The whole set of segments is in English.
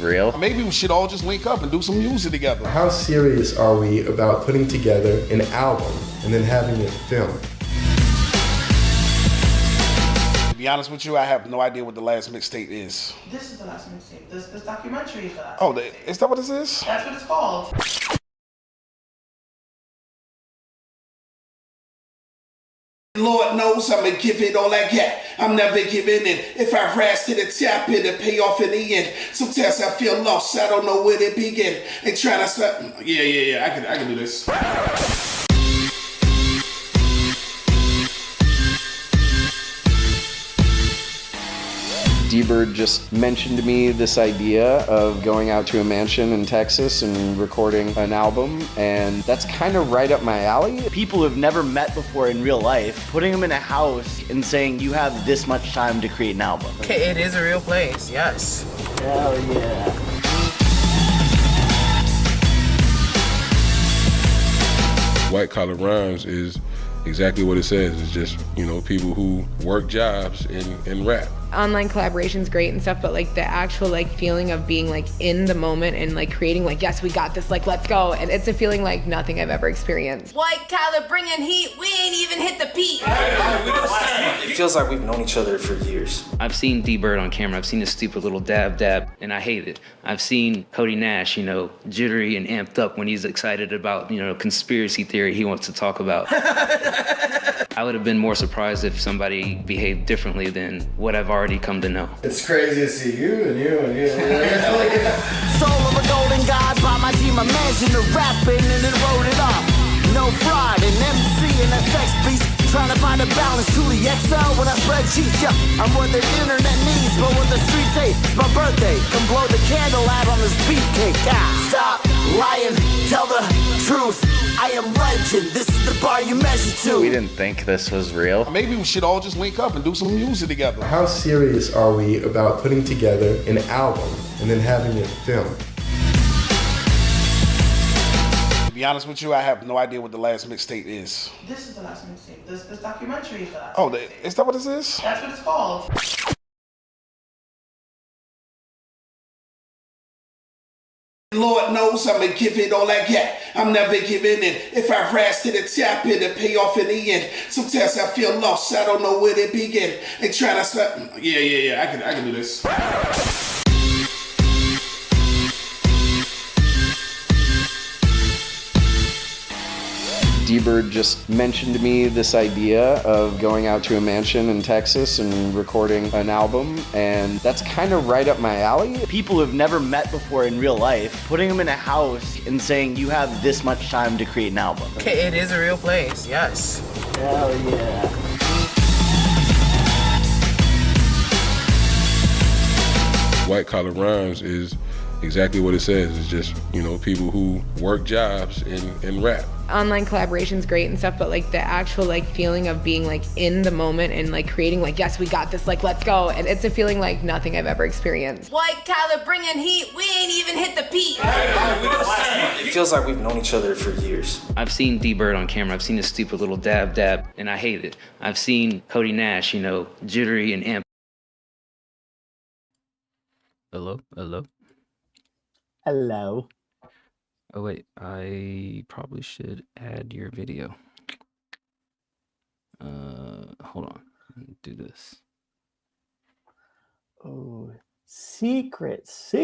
real. Maybe we should all just link up and do some music together. How serious are we about putting together an album and then having it filmed? To be honest with you, I have no idea what the last mixtape is. This is the last mixtape. This documentary is the last. Oh, is that what this is? That's what it's called. Lord knows I'ma give it all I got. I'm never giving in. If I rise to the top, it'll pay off in the end. Sometimes I feel lost, I don't know where to begin. Ain't trying to stop. Yeah, I can do this. D-Bird just mentioned to me this idea of going out to a mansion in Texas and recording an album, and that's kind of right up my alley. People who've never met before in real life, putting them in a house and saying you have this much time to create an album. Okay, it is a real place, yes. Hell yeah. White Collar Rhymes is exactly what it says. It's just, you know, people who work jobs and rap. Online collaboration's great and stuff, but like the actual like feeling of being like in the moment and like creating like, yes, we got this, like let's go. And it's a feeling like nothing I've ever experienced. White Collar bringing heat, we ain't even hit the peak. It feels like we've known each other for years. I've seen D-Bird on camera. I've seen his stupid little dab, and I hate it. I've seen Cody Nash, you know, jittery and amped up when he's excited about, you know, conspiracy theory he wants to talk about. I would have been more surprised if somebody behaved differently than what I've already come to know. It's crazy to see you and you. Soul of a golden god, by my team, imagine the rapping and then wrote it off. No fraud, an MC and a sex beast. Trying to find a balance, truly excel when I spread cheese. Yeah, I'm what the internet needs, but what the streets hate. It's my birthday, come blow the candle out on this beefcake. Stop lying, tell the truth. I am legend, this is the bar you measure to. We didn't think this was real. Maybe we should all just link up and do some music together. How serious are we about putting together an album and then having it filmed? To be honest with you, I have no idea what the last mixtape is. This is the last mixtape. This documentary is the last. Oh, is that what this is? That's what it's called. Lord knows I'ma give it all I got. I'm never giving in. If I rise to the top, it'll pay off in the end. Sometimes I feel lost, I don't know where to begin. Ain't trying to stop. Yeah, I can do this. D-Bird just mentioned to me this idea of going out to a mansion in Texas and recording an album, and that's kind of right up my alley. People who've never met before in real life, putting them in a house and saying you have this much time to create an album. Okay, it is a real place, yes. Hell yeah. White Collar Rhymes is exactly what it says. It's just, you know, people who work jobs and rap. Online collaboration's great and stuff, but like the actual like feeling of being like in the moment and like creating like, yes, we got this, like let's go. And it's a feeling like nothing I've ever experienced. White Collar bringing heat, we ain't even hit the peak. It feels like we've known each other for years. I've seen D-Bird on camera. I've seen his stupid little dab, and I hate it. I've seen Cody Nash, you know, jittery and amped. Hello? Hello. Oh wait, I probably should add your video. Hold on. Do this. Oh, secrets.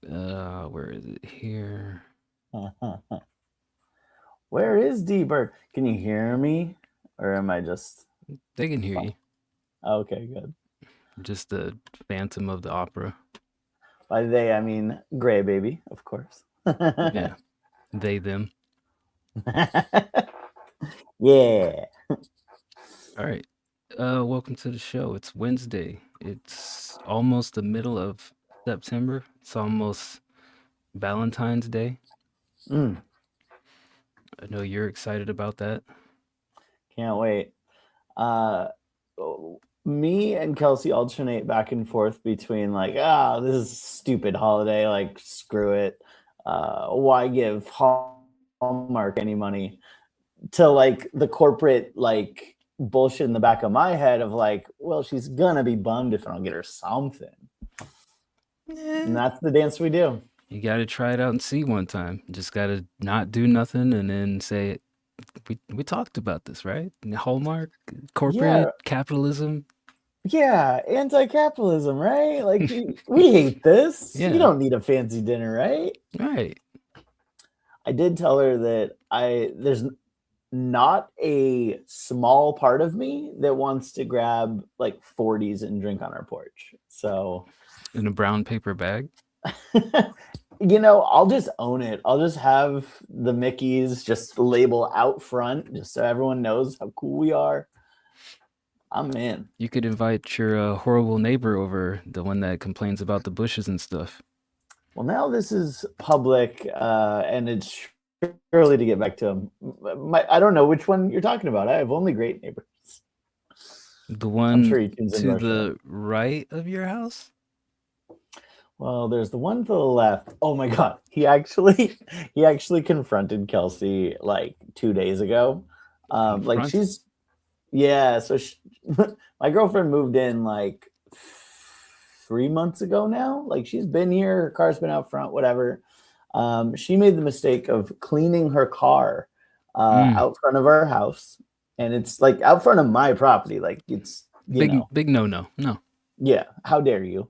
Where is it? Here. Where is D-Bird? Can you hear me? Or am I just... They can hear you. Okay, good. Just the Phantom of the Opera. By they, I mean Gray Baby, of course. Yeah. They, them. Yeah. All right. Welcome to the show. It's Wednesday. It's almost the middle of September. It's almost Valentine's Day. I know you're excited about that. Can't wait. Me and Kelsey alternate back and forth between like, this is a stupid holiday, like screw it. Why give Hallmark any money, to like the corporate like bullshit in the back of my head of like, well, she's gonna be bummed if I don't get her something. And that's the dance we do. You got to try it out and see one time. Just got to not do nothing and then say, we talked about this, right? Hallmark, corporate capitalism. Yeah, anti-capitalism, right? Like we hate this. Yeah. You don't need a fancy dinner, right? Right. I did tell her that there's not a small part of me that wants to grab like 40s and drink on our porch. So in a brown paper bag. I'll just own it. I'll just have the Mickeys just label out front just so everyone knows how cool we are. I'm in. You could invite your horrible neighbor over, the one that complains about the bushes and stuff. Well, now this is public, and it's early to get back to him. I don't know which one you're talking about. I have only great neighbors. The one sure he tunes into to our the right of your house? Well, there's the one to the left. Oh my God. He actually confronted Kelsey like 2 days ago. Like she's, yeah. So my girlfriend moved in like 3 months ago now. Like she's been here. Her car's been out front, whatever. She made the mistake of cleaning her car out front of our house. And it's like out front of my property. Like it's, big no. Yeah. How dare you?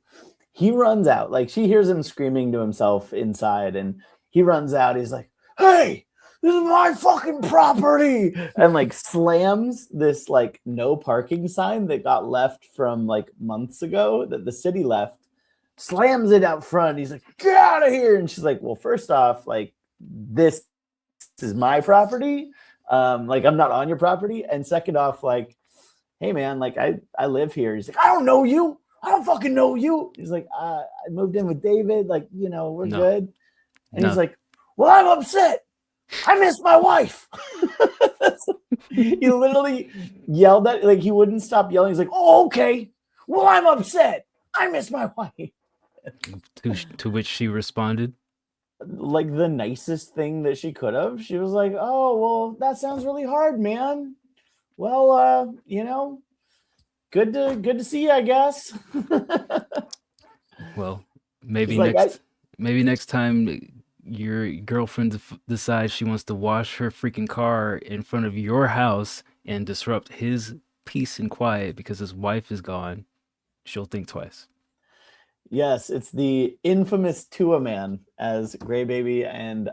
He runs out, like she hears him screaming to himself inside, and he runs out. He's like, "Hey, this is my fucking property!" and like slams this like no parking sign that got left from like months ago that the city left. Slams it out front. He's like, "Get out of here!" And she's like, "Well, first off, like this is my property. Like I'm not on your property. And second off, like, hey man, like I live here." He's like, "I don't know you. I don't fucking know you." He's like, I moved in with David. Like, we're good. And he's like, "Well, I'm upset. I miss my wife." He literally yelled at, like, he wouldn't stop yelling. He's like, "Oh, okay. Well, I'm upset. I miss my wife." To which she responded, like the nicest thing that she could have. She was like, "Oh, well, that sounds really hard, man. Well, good to see you, I guess." Well, maybe like, maybe next time your girlfriend decides she wants to wash her freaking car in front of your house and disrupt his peace and quiet because his wife is gone, she'll think twice. Yes, it's the infamous Tua Man, as Gray Baby and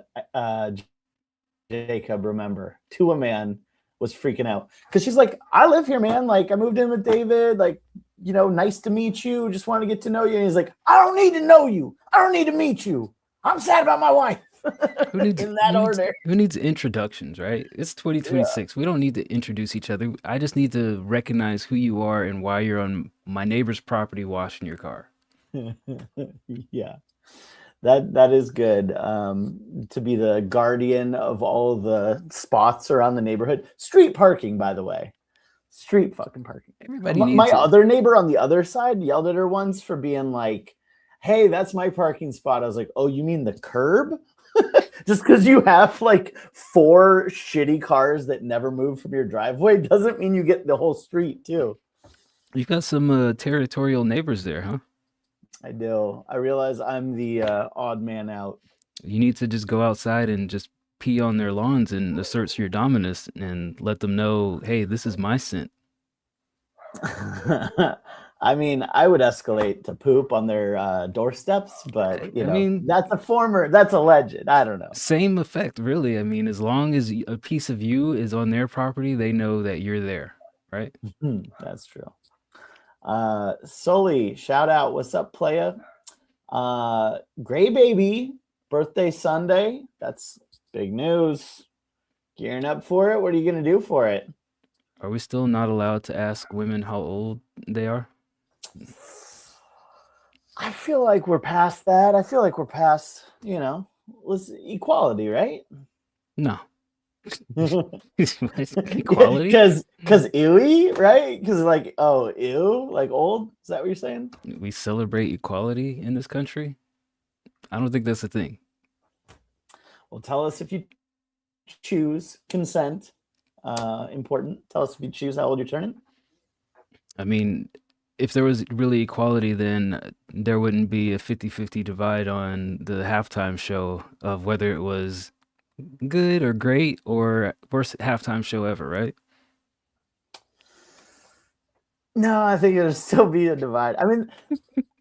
Jacob remember. Tua Man was freaking out because she's like, "I live here, man. Like, I moved in with David. Like, nice to meet you. Just want to get to know you." And he's like, "I don't need to know you. I don't need to meet you. I'm sad about my wife." Who needs introductions, right? It's 2026. Yeah. We don't need to introduce each other. I just need to recognize who you are and why you're on my neighbor's property washing your car. Yeah. That is good. To be the guardian of all the spots around the neighborhood. Street parking, by the way. Street fucking parking. Everybody my other neighbor on the other side yelled at her once for being like, "Hey, that's my parking spot." I was like, "Oh, you mean the curb?" Just because you have like 4 shitty cars that never move from your driveway doesn't mean you get the whole street too. You got some territorial neighbors there, huh? I do. I realize I'm the odd man out. You need to just go outside and just pee on their lawns and assert your dominance and let them know, hey, this is my scent. I mean, I would escalate to poop on their doorsteps, but that's a legend. I don't know. Same effect, really. I mean, as long as a piece of you is on their property, they know that you're there, right? That's true. Sully, shout out. What's up, playa? Gray Baby, birthday Sunday. That's big news. Gearing up for it. What are you going to do for it? Are we still not allowed to ask women how old they are? I feel like we're past that. I feel like we're past, equality, right? No. Equality? Because ewy, right? Because like, oh, ew, like old. Is that what you're saying? We celebrate equality in this country? I don't think that's a thing. Well, tell us if you choose consent. important? Tell us if you choose how old you're turning. I mean, if there was really equality, then there wouldn't be a 50-50 divide on the halftime show of whether it was good or great or worst halftime show ever, right? No, I think it'll still be a divide. I mean,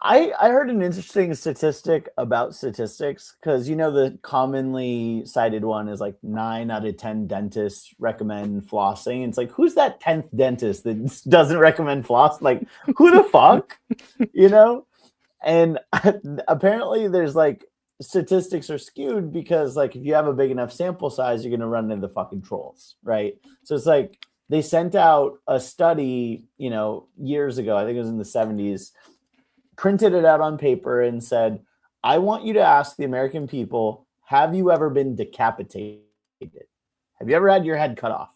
I heard an interesting statistic about statistics because the commonly cited one is like 9 out of 10 dentists recommend flossing. It's like, who's that 10th dentist that doesn't recommend floss? Like, who the fuck? And apparently there's like statistics are skewed because like if you have a big enough sample size, you're gonna run into the fucking trolls, right? So it's like they sent out a study, years ago, I think it was in the 70s, printed it out on paper and said, I want you to ask the American people, have you ever been decapitated? Have you ever had your head cut off?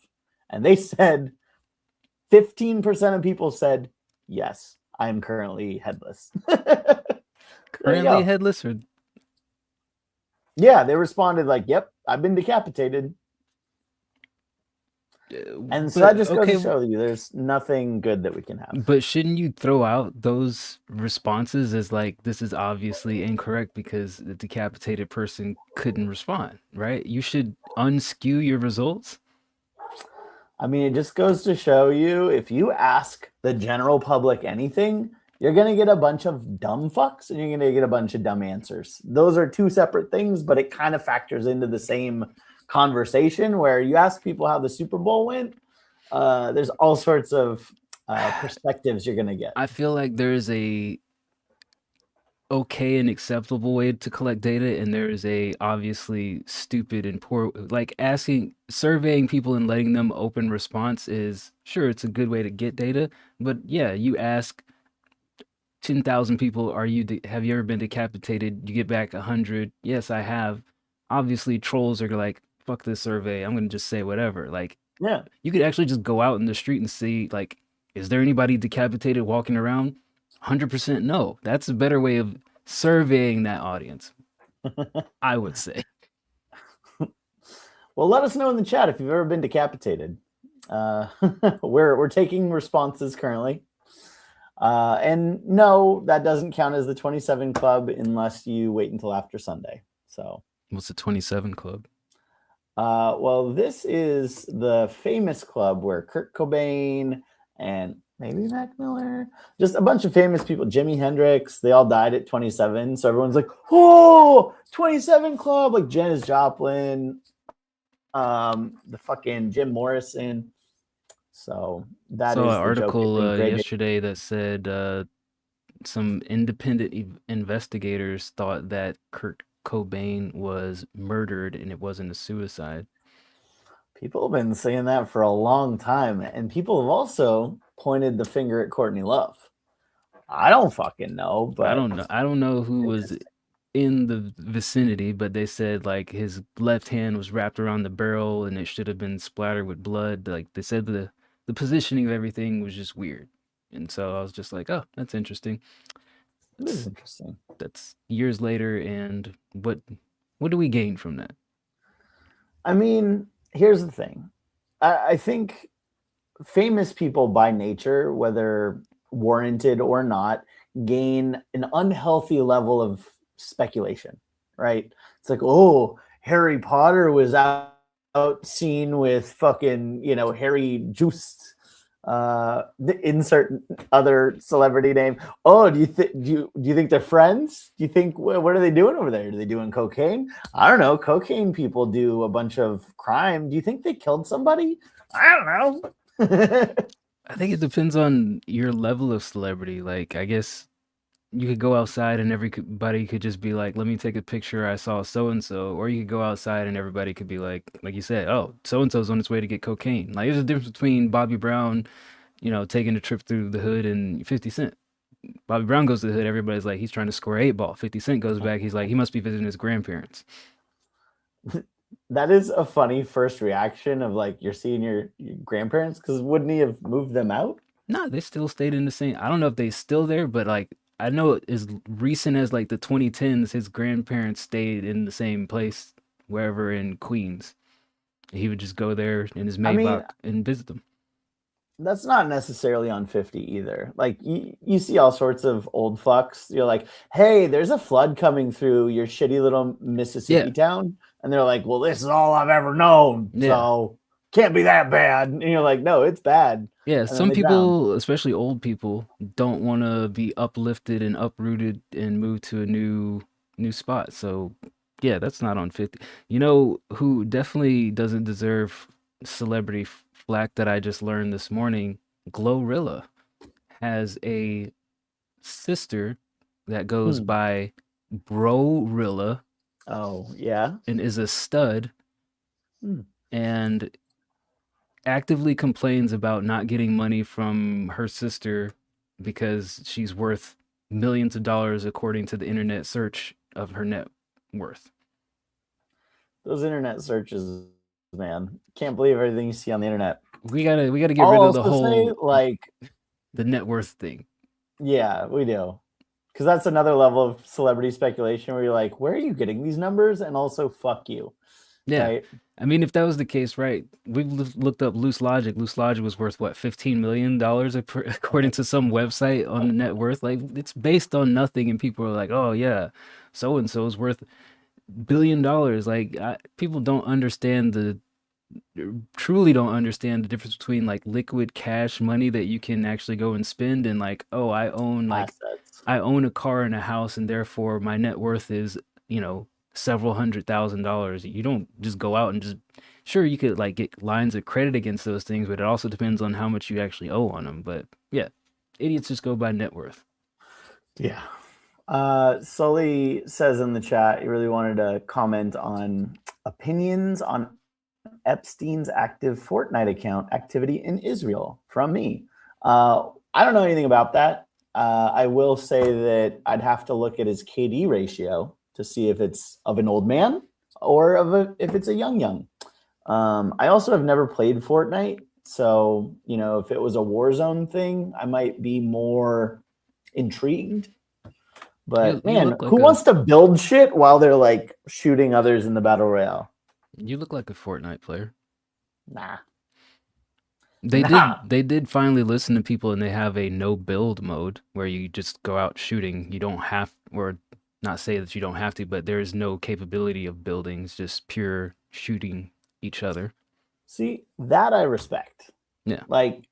And they said 15% of people said, yes, I am currently headless. Currently headless or yeah, they responded like, yep, I've been decapitated. And so that just goes to show you there's nothing good that we can have. But shouldn't you throw out those responses as like, this is obviously incorrect because the decapitated person couldn't respond, right? You should unskew your results. I mean, it just goes to show you if you ask the general public anything, you're going to get a bunch of dumb fucks and you're going to get a bunch of dumb answers. Those are two separate things, but it kind of factors into the same conversation where you ask people how the Super Bowl went. There's all sorts of perspectives you're going to get. I feel like there's a okay and acceptable way to collect data, and there is a obviously stupid and poor, like surveying people and letting them open response is sure, it's a good way to get data, but yeah, you ask 10,000 people, have you ever been decapitated? You get back 100. Yes, I have. Obviously trolls are like, fuck this survey, I'm gonna just say whatever. Like, yeah, you could actually just go out in the street and see, like, is there anybody decapitated walking around? 100% no. That's a better way of surveying that audience, I would say. Well, let us know in the chat if you've ever been decapitated. We're taking responses currently. And no, that doesn't count as the 27 Club unless you wait until after Sunday. So what's the 27 Club? Well, this is the famous club where Kurt Cobain and maybe Mac Miller, just a bunch of famous people, Jimi Hendrix, they all died at 27. So everyone's like, oh, 27 Club, like Janis Joplin, the fucking Jim Morrison. So that is an the article yesterday that said some independent investigators thought that Kurt Cobain was murdered and it wasn't a suicide. People have been saying that for a long time, and people have also pointed the finger at Courtney Love. I don't fucking know, but I don't know who was in the vicinity, but they said like his left hand was wrapped around the barrel and it should have been splattered with blood. Like they said the positioning of everything was just weird. And so I was just like, oh, that's interesting. It is interesting. That's years later, and what do we gain from that? I mean, here's the thing. I think famous people by nature, whether warranted or not, gain an unhealthy level of speculation, right? It's like, oh, Harry Potter was out seen with fucking, Harry Juiced. Insert other celebrity name. Oh, do you think they're friends? Do you think what are they doing over there? Are they doing cocaine? I don't know. Cocaine people do a bunch of crime. Do you think they killed somebody? I don't know. I think it depends on your level of celebrity. Like, I guess you could go outside and everybody could just be like, let me take a picture, I saw so-and-so. Or you could go outside and everybody could be like you said, oh, so-and-so's on its way to get cocaine. Like, there's a difference between Bobby Brown, taking a trip through the hood and 50 Cent. Bobby Brown goes to the hood, everybody's like, he's trying to score 8-ball. 50 Cent goes back, he's like, he must be visiting his grandparents. That is a funny first reaction of like, you're seeing your grandparents, because wouldn't he have moved them out? No, they still stayed in the same. I don't know if they still there, but like, I know as recent as like the 2010s, his grandparents stayed in the same place, wherever in Queens. He would just go there in his I mean, Maybach and visit them. that's not necessarily on 50 either. Like you see all sorts of old fucks. You're like, hey, there's a flood coming through your shitty little Mississippi town. And they're like, well, this is all I've ever known. Yeah. So can't be that bad. And you're like, no, it's bad. Yeah, And then some they people, especially old people, don't want to be uplifted and uprooted and move to a new spot. So, yeah, that's not on 50. You know who definitely doesn't deserve celebrity flack that I just learned this morning? Glorilla has a sister that goes by Brorilla. Oh, yeah. And is a stud. And actively complains about not getting money from her sister because she's worth millions of dollars according to the internet search of her net worth. Those internet searches, man. Can't believe everything you see on the internet. We gotta get I'll rid of the also whole say, like, the net worth thing. yeah, we do. Because that's another level of celebrity speculation where you're like, where are you getting these numbers? And also, fuck you. Yeah. Right? I mean, if that was the case, right? We've looked up Loose Logic. Loose Logic was worth what, $15 million according to some website on net worth. Like, it's based on nothing, and people are like, "Oh yeah, so and so is worth $1 billion." Like, people don't understand truly don't understand the difference between like liquid cash money that you can actually go and spend and like, oh, I own a car and a house, and therefore my net worth is, several $100,000. You don't just go out and just, sure, you could like get lines of credit against those things, but it also depends on how much you actually owe on them. But yeah, idiots just go by net worth. Yeah. Sully says in the chat, he really wanted to comment on opinions on Epstein's active Fortnite account activity in Israel from me. I don't know anything about that. I will say that I'd have to look at his KD ratio to see if it's of an old man or if it's a young. I also have never played Fortnite. So, if it was a Warzone thing, I might be more intrigued. But man, who wants to build shit while they're like shooting others in the battle royale? You look like a Fortnite player. Nah. They did finally listen to people, and they have a no build mode where you just go out shooting. You don't have, or not say that you don't have to, but there is no capability of building. It's just pure shooting each other. See, that I respect. Yeah. Like,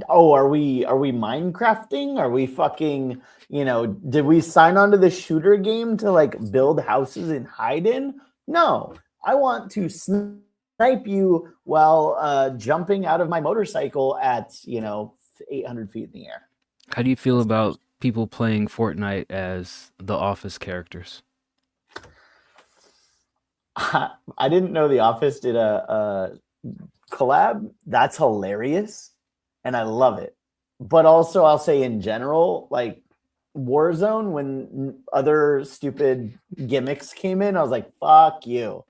are we Minecrafting? Are we fucking, did we sign on to the shooter game to like build houses and hide in? No, I want to snipe you while jumping out of my motorcycle at, 800 feet in the air. How do you feel about people playing Fortnite as the Office characters? I didn't know the Office did a collab. That's hilarious. And I love it. But also I'll say in general, like Warzone, when other stupid gimmicks came in, I was like, fuck you.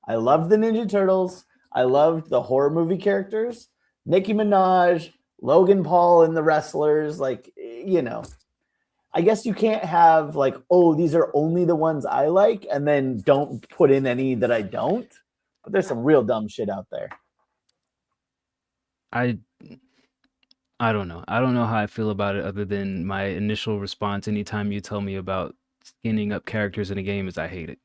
I loved the Ninja Turtles. I loved the horror movie characters. Nicki Minaj, Logan Paul and the wrestlers. Like, I guess you can't have like, oh, these are only the ones I like, and then don't put in any that I don't. But there's some real dumb shit out there. I don't know. I don't know how I feel about it other than my initial response anytime you tell me about skinning up characters in a game is I hate it.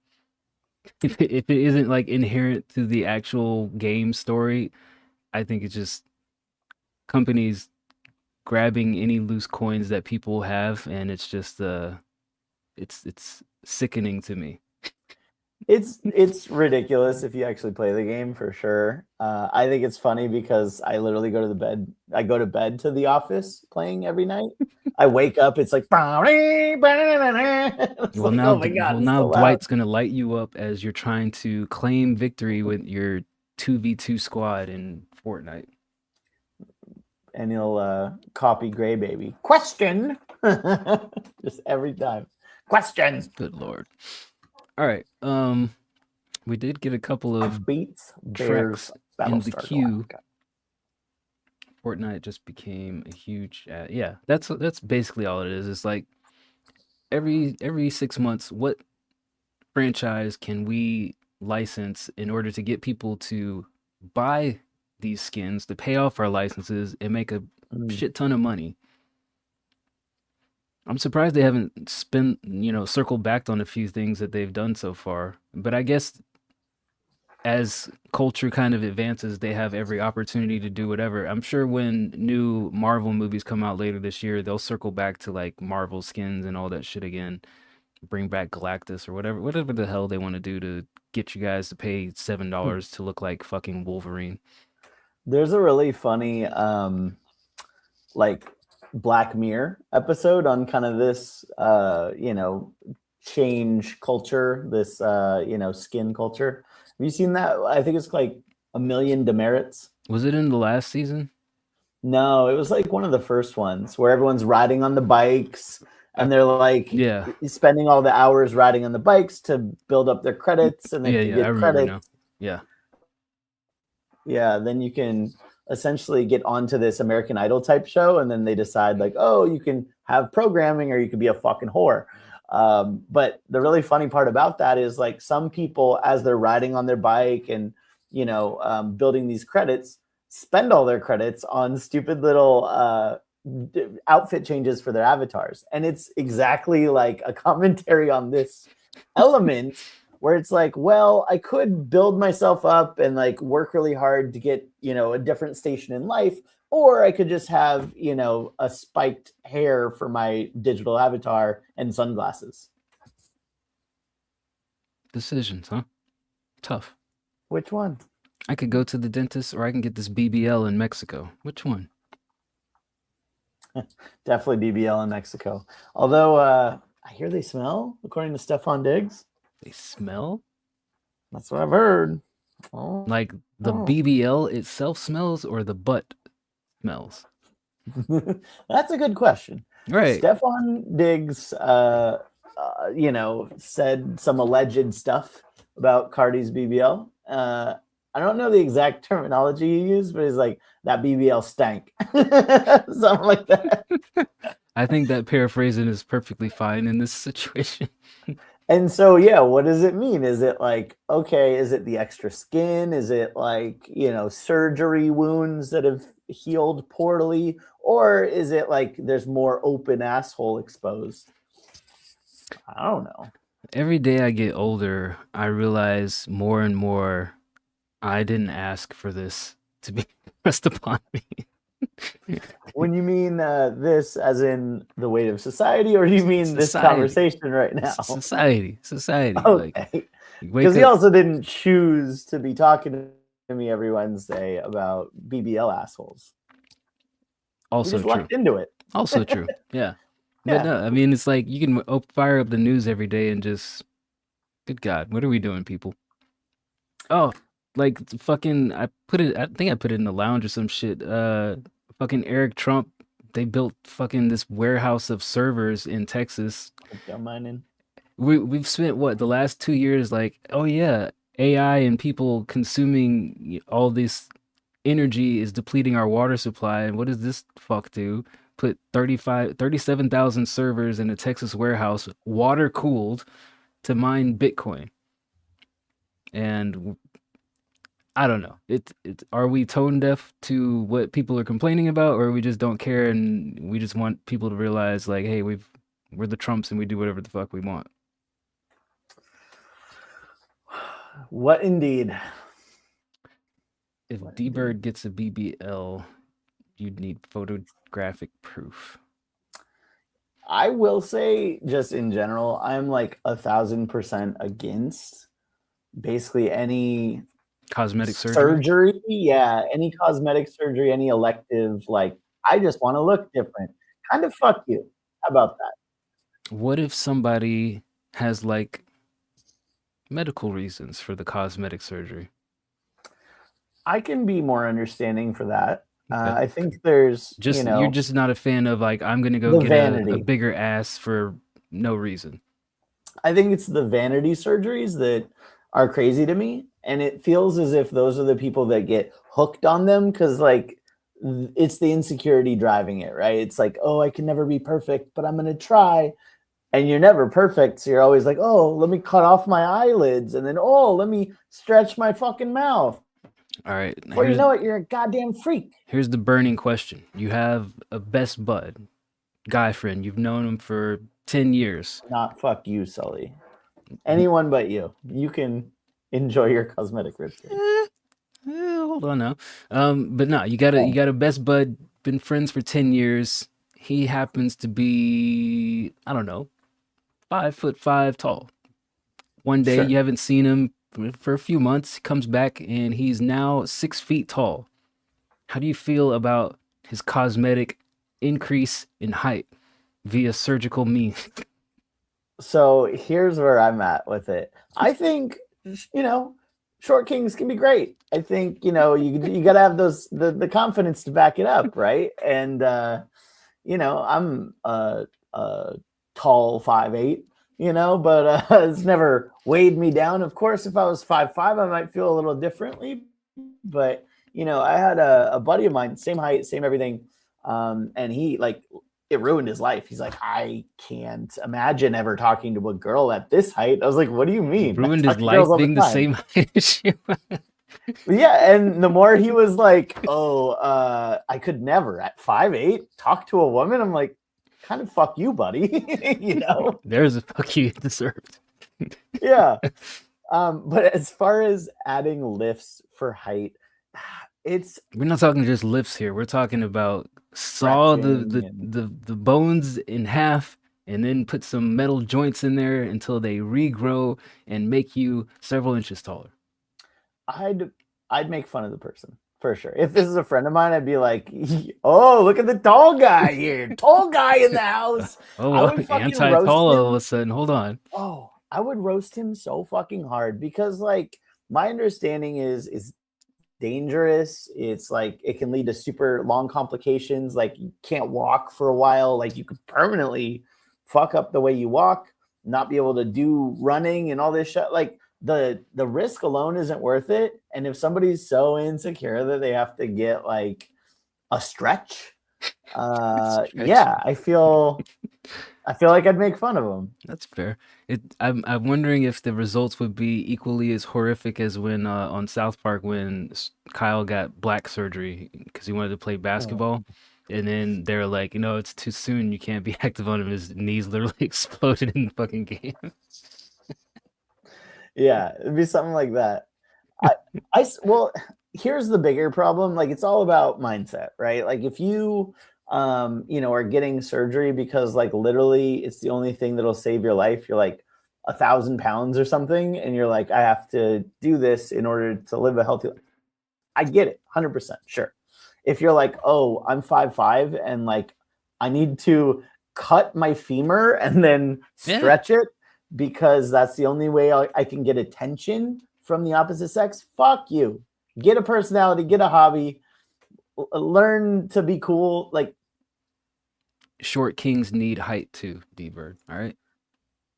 If it isn't like inherent to the actual game story, I think it's just companies grabbing any loose coins that people have, and it's just it's sickening to me. It's ridiculous if you actually play the game, for sure. I think it's funny because I literally go to bed to The Office playing every night. I wake up, it's like, it's Well, like, now, oh my God, it's now so loud. Dwight's gonna light you up as you're trying to claim victory with your 2v2 squad in Fortnite. And he'll copy Gray Baby. Question. Just every time. Question. Good Lord. All right. We did get a couple of Beats, tracks Bears, in the Battlestar queue. Galactica. Fortnite just became a huge yeah, that's basically all it is. It's like every 6 months, what franchise can we license in order to get people to buy these skins, to pay off our licenses and make a shit ton of money. I'm surprised they haven't circled back on a few things that they've done so far. But I guess as culture kind of advances, they have every opportunity to do whatever. I'm sure when new Marvel movies come out later this year, they'll circle back to like Marvel skins and all that shit again. Bring back Galactus or whatever the hell they want to do to get you guys to pay $7 to look like fucking Wolverine. There's a really funny like Black Mirror episode on kind of this change culture, this skin culture. Have you seen that? I think it's like A Million Demerits. Was it in the last season? No, it was like one of the first ones where everyone's riding on the bikes and they're like spending all the hours riding on the bikes to build up their credits and then get credits. Now. Yeah, then you can essentially get onto this American Idol type show, and then they decide like, oh, you can have programming or you could be a fucking whore. But the really funny part about that is like some people, as they're riding on their bike and building these credits, spend all their credits on stupid little outfit changes for their avatars. And it's exactly like a commentary on this element where it's like, well, I could build myself up and like work really hard to get, a different station in life, or I could just have, a spiked hair for my digital avatar and sunglasses. Decisions, huh? Tough. Which one? I could go to the dentist or I can get this BBL in Mexico. Which one? Definitely BBL in Mexico. Although I hear they smell, according to Stefan Diggs. They smell? That's what I've heard. Oh. Like the BBL itself smells or the butt smells? That's a good question. Right. Stefan Diggs, said some alleged stuff about Cardi's BBL. I don't know the exact terminology he used, but he's like, that BBL stank. Something like that. I think that paraphrasing is perfectly fine in this situation. And so, yeah, what does it mean? Is it like, okay, is it the extra skin? Is it like, surgery wounds that have healed poorly? Or is it like there's more open asshole exposed? I don't know. Every day I get older, I realize more and more I didn't ask for this to be pressed upon me. When you mean this as in the weight of society, or do you mean this conversation right now? Society. Okay. Because he also didn't choose to be talking to me every Wednesday about BBL assholes. Also he just true. Lucked into it. Also true. Yeah. But no, I mean, it's like you can fire up the news every day and just, good God, what are we doing, people? Oh, like fucking, I think I put it in the lounge or some shit. Fucking Eric Trump, they built fucking this warehouse of servers in Texas. Mining. We've spent the last 2 years like, oh yeah, AI and people consuming all this energy is depleting our water supply. And what does this fuck do? Put 37,000 servers in a Texas warehouse, water cooled, to mine Bitcoin. And I don't know. Are we tone deaf to what people are complaining about, or we just don't care and we just want people to realize like, hey, we're the Trumps and we do whatever the fuck we want. What indeed? If D-Bird gets a BBL, you'd need photographic proof. I will say, just in general, I'm like 1,000% against basically any cosmetic surgery. Yeah, any cosmetic surgery, any elective. Like, I just want to look different. Kind of fuck you. How about that? What if somebody has like medical reasons for the cosmetic surgery? I can be more understanding for that. I think there's just you're just not a fan of like, I'm gonna go get a bigger ass for no reason. I think it's the vanity surgeries that are crazy to me, and it feels as if those are the people that get hooked on them because like it's the insecurity driving it, right? It's like, oh, I can never be perfect, but I'm gonna try. and you're never perfect. So you're always like, oh, let me cut off my eyelids, and then oh, let me stretch my fucking mouth. All right. Before you know it, you're a goddamn freak. Here's the burning question. You have a best bud, guy friend. You've known him for 10 years. Not fuck you, Sully. Anyone but you. You can enjoy your cosmetic ritual. Hold on now. But no, you got a best bud, been friends for 10 years. He happens to be, I don't know, 5'5" tall. One day you haven't seen him for a few months. He comes back and he's now 6 feet tall. How do you feel about his cosmetic increase in height via surgical means? So here's where I'm at with it. I think, short kings can be great. I think, you got to have the confidence to back it up, right? And, I'm a tall 5'8", but it's never weighed me down. Of course, if I was 5'5", I might feel a little differently. But, I had a buddy of mine, same height, same everything. And he it ruined his life. He's like, I can't imagine ever talking to a girl at this height. I was like, what do you mean? Ruined his life being the same height as you. Yeah, and the more he was like, I could never at 5'8" talk to a woman. I'm like, kind of fuck you, buddy. There's a fuck you deserved. Yeah. But as far as adding lifts for height, we're not talking just lifts here. We're talking about saw the bones in half and then put some metal joints in there until they regrow and make you several inches taller. I'd make fun of the person for sure. If this is a friend of mine, I'd be like, oh, look at the tall guy here. Tall guy in the house. Anti-tall all of a sudden. Hold on. Oh, I would roast him so fucking hard because my understanding is dangerous. It's it can lead to super long complications. You can't walk for a while. You could permanently fuck up the way you walk, not be able to do running and all this shit. The risk alone isn't worth it. And if somebody's so insecure that they have to get a stretch, yeah, I feel like I'd make fun of them. That's fair. I'm wondering if the results would be equally as horrific as when on South Park when Kyle got black surgery because he wanted to play basketball. And then they were like, it's too soon. You can't be active on him. His knees literally exploded in the fucking game. Yeah, it'd be something like that. Well, here's the bigger problem. It's all about mindset, right? If you, are getting surgery because literally it's the only thing that'll save your life. You're 1,000 pounds or something. And you're like, I have to do this in order to live a healthy life. I get it. 100%. Sure. If you're oh, I'm 5'5" and I need to cut my femur and then stretch it because that's the only way I can get attention from the opposite sex. Fuck you. Get a personality, get a hobby, learn to be cool. Short kings need height too, D-Bird. All right.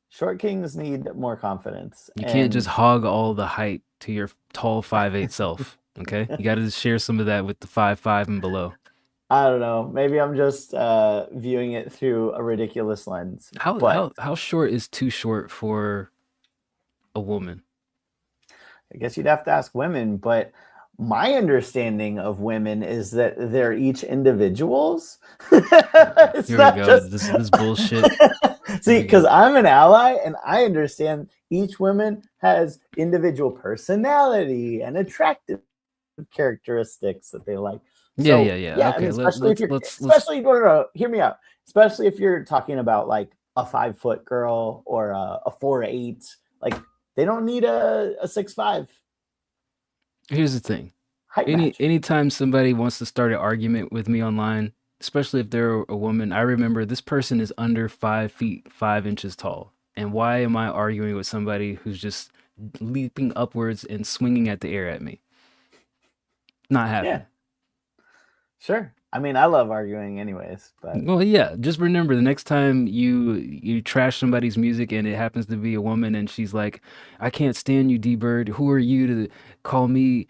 Short kings need more confidence. You can't just hog all the height to your tall 5'8" self. Okay. You got to share some of that with the 5'5" and below. I don't know. Maybe I'm just viewing it through a ridiculous lens. How short is too short for a woman? I guess you'd have to ask women, but my understanding of women is that they're each individuals. Here we go. This bullshit. See, because I'm an ally and I understand each woman has individual personality and attractive characteristics that they like. Yeah. Okay, I mean, hear me out. Especially if you're talking about a 5-foot girl or a 4'8", they don't need a 6'5". Here's the thing. Anytime somebody wants to start an argument with me online, especially if they're a woman, I remember this person is under 5 feet 5 inches tall. And why am I arguing with somebody who's just leaping upwards and swinging at the air at me? Not happening. Yeah. Sure. I mean, I love arguing anyways, but well, yeah, just remember the next time you trash somebody's music and it happens to be a woman and she's like, I can't stand you, D-Bird. Who are you to call me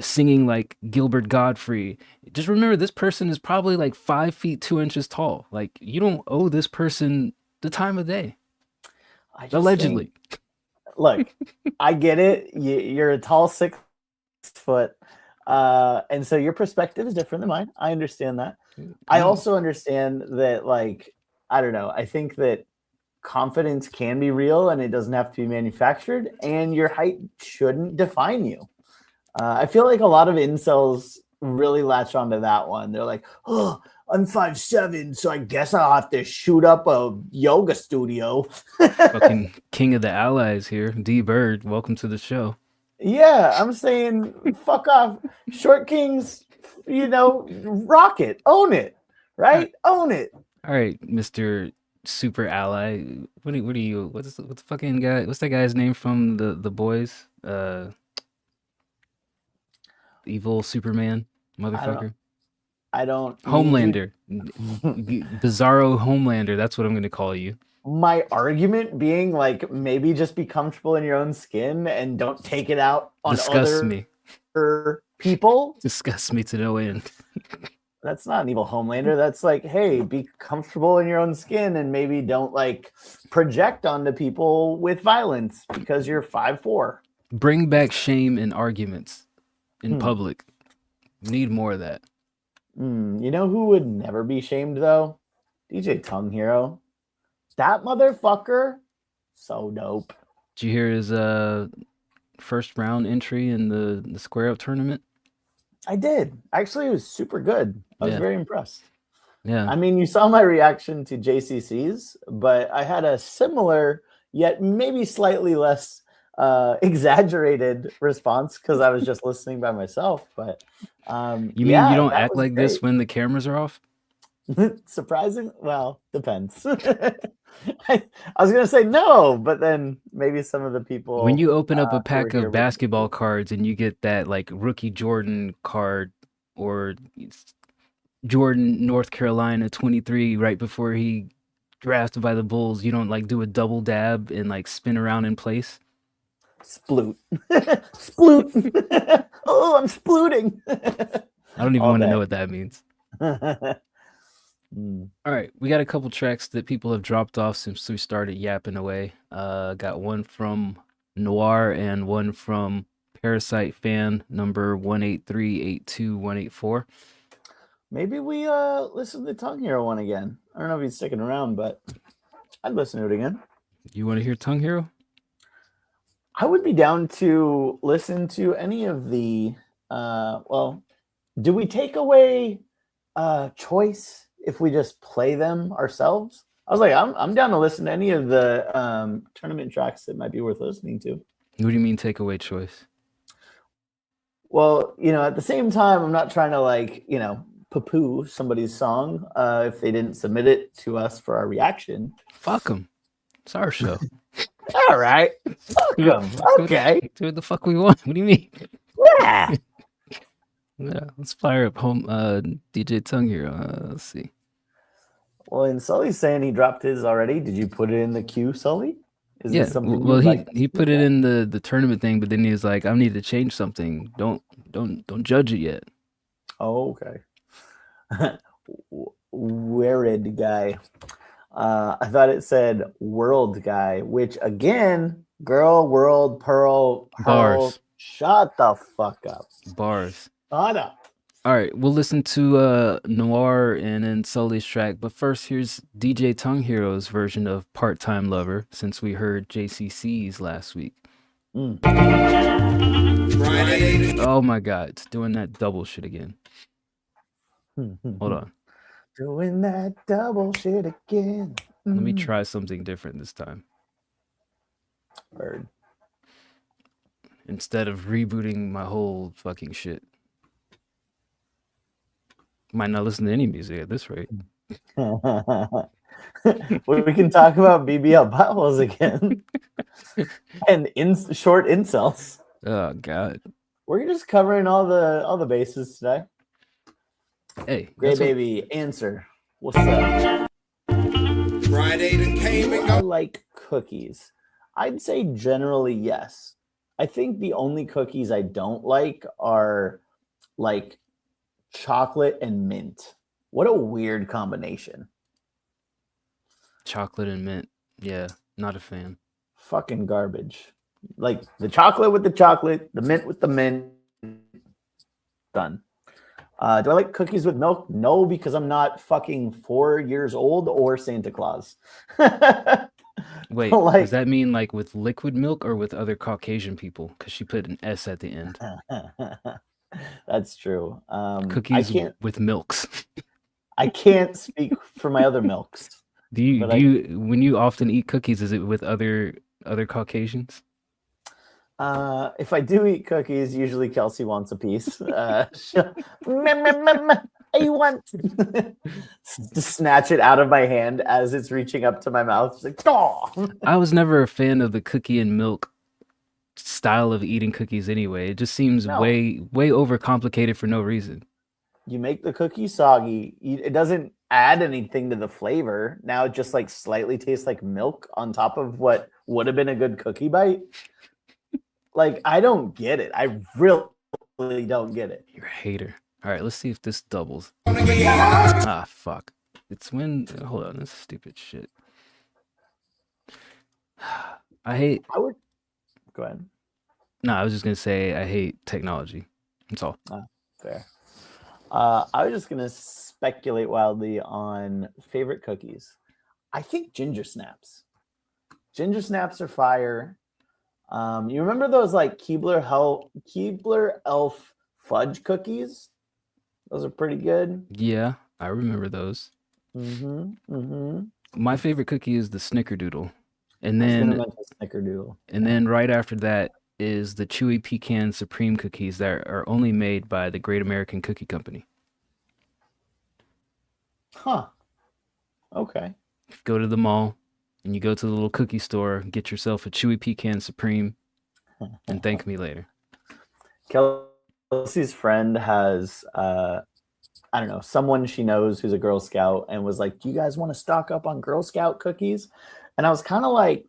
singing like Gilbert Godfrey? Just remember this person is probably 5 feet 2 inches tall. You don't owe this person the time of day. I just Allegedly. Look, I get it. You're a tall 6 foot, and so your perspective is different than mine. I understand that. I also understand that, like, I don't know. I think that confidence can be real, and it doesn't have to be manufactured. And your height shouldn't define you. I feel like a lot of incels really latch onto that one. They're like, "Oh, I'm 5'7", so I guess I'll have to shoot up a yoga studio." Fucking king of the allies here, D Bird. Welcome to the show. Yeah, I'm saying fuck off. Short Kings, rock it. Own it. Right? Own it. All right, Mr. Super Ally. What are you? What's the fucking guy? What's that guy's name from the boys? Evil Superman, motherfucker. I don't Homelander. Bizarro Homelander. That's what I'm going to call you. My argument being, like, maybe just be comfortable in your own skin and don't take it out on Disgusts other me. people. Disgusts me to no end. That's not an evil Homelander. That's like, hey, be comfortable in your own skin and maybe don't, like, project onto people with violence because you're 5'4". Bring back shame in arguments in public. Need more of that. You know who would never be shamed, though? DJ Tongue Hero. That motherfucker, so dope. Did you hear his first round entry in the Square Up tournament? I did. Actually, it was super good. I was very impressed. Yeah. I mean, you saw my reaction to JCC's, but I had a similar, yet maybe slightly less exaggerated response because I was just listening by myself. But you mean you don't act like this when the cameras are off? Surprising? Well, depends. I was gonna say no, but then maybe some of the people. When you open up a pack of basketball cards and you get that, like, rookie Jordan card or Jordan North Carolina 23 right before he drafted by the Bulls, you don't, like, do a double dab and, like, spin around in place. Sploot. Sploot. Oh, I'm splooting. I don't even want to know what that means. All right, we got a couple tracks that people have dropped off since we started yapping away. Got one from Noir and one from Parasite fan number 18382-184. Maybe we listen to the Tongue Hero one again. I don't know if he's sticking around, but I'd listen to it again. You want to hear Tongue Hero? I would be down to listen to any of the do we take away choice if we just play them ourselves? I was like, I'm down to listen to any of the tournament tracks that might be worth listening to. What do you mean take away choice? Well, at the same time, I'm not trying to, like, poo-poo somebody's song if they didn't submit it to us for our reaction. Fuck them. It's our show. All right. Fuck them. Okay. Do what the fuck we want. What do you mean? Yeah. Yeah, let's fire up home DJ Tongue Hero. Let's see. Well, and Sully's saying he dropped his already. Did you put it in the queue, Sully? Is Yeah, this something well, you'd he put it in the tournament thing, but then he was like, "I need to change something. Don't judge it yet." Oh, okay. Weird guy. I thought it said world guy, which again, girl, world, pearl, Bars. shut the fuck up. Bars. Shut up. All right, we'll listen to Noir and then Sully's track, but first here's DJ Tongue Hero's version of Part-Time Lover, since we heard JCC's last week. Oh my god, it's doing that double shit again. Hold on. Doing that double shit again. Let me try something different this time. Bird. Instead of rebooting my whole fucking shit. Might not listen to any music at this rate. We can talk about BBL buttholes again. And short incels. Oh god. We're just covering all the bases today. Hey, Gray baby, answer. What's up? Friday then came and I go. like cookies. I'd say generally yes. I think the only cookies I don't like are like chocolate and mint. What a weird combination. Chocolate and mint. Yeah, not a fan. Fucking garbage. Like the chocolate with the chocolate, the mint with the mint. Done. Do I like cookies with milk? No, because I'm not fucking 4 years old or Santa Claus. Wait, Like- does that mean like with liquid milk or with other Caucasian people? Because she put an S at the end. That's true. Cookies with milks. I can't speak for my other milks. Do you But when you often eat cookies, is it with other Caucasians? If I do eat cookies, usually Kelsey wants a piece. I want to snatch it out of my hand as it's reaching up to my mouth. She's like, "Aw." I was never a fan of the cookie and milk style of eating cookies anyway. It just seems No. way overcomplicated for no reason. You make the cookie soggy. It doesn't add anything to the flavor. Now it just like slightly tastes like milk on top of what would have been a good cookie bite. Like, I don't get it. I really don't get it. You're a hater. All right, let's see if this doubles. Ah, fuck. It's when. Hold on, this is stupid shit. I hate. I would go ahead. No, I was just gonna say I hate technology. That's all. Fair. I was just gonna speculate wildly on favorite cookies. I think ginger snaps. Ginger snaps are fire. You remember those like Keebler Elf fudge cookies? Those are pretty good. Yeah, I remember those. My favorite cookie is the Snickerdoodle, and I was gonna then mention Snickerdoodle. and then right after that is the Chewy Pecan Supreme cookies that are only made by the Great American Cookie Company. Huh. Okay. Go to the mall and you go to the little cookie store, get yourself a Chewy Pecan Supreme, and thank me later. Kelsey's friend has I don't know, someone she knows who's a Girl Scout and was like, "Do you guys want to stock up on Girl Scout cookies?" And I was kind of like,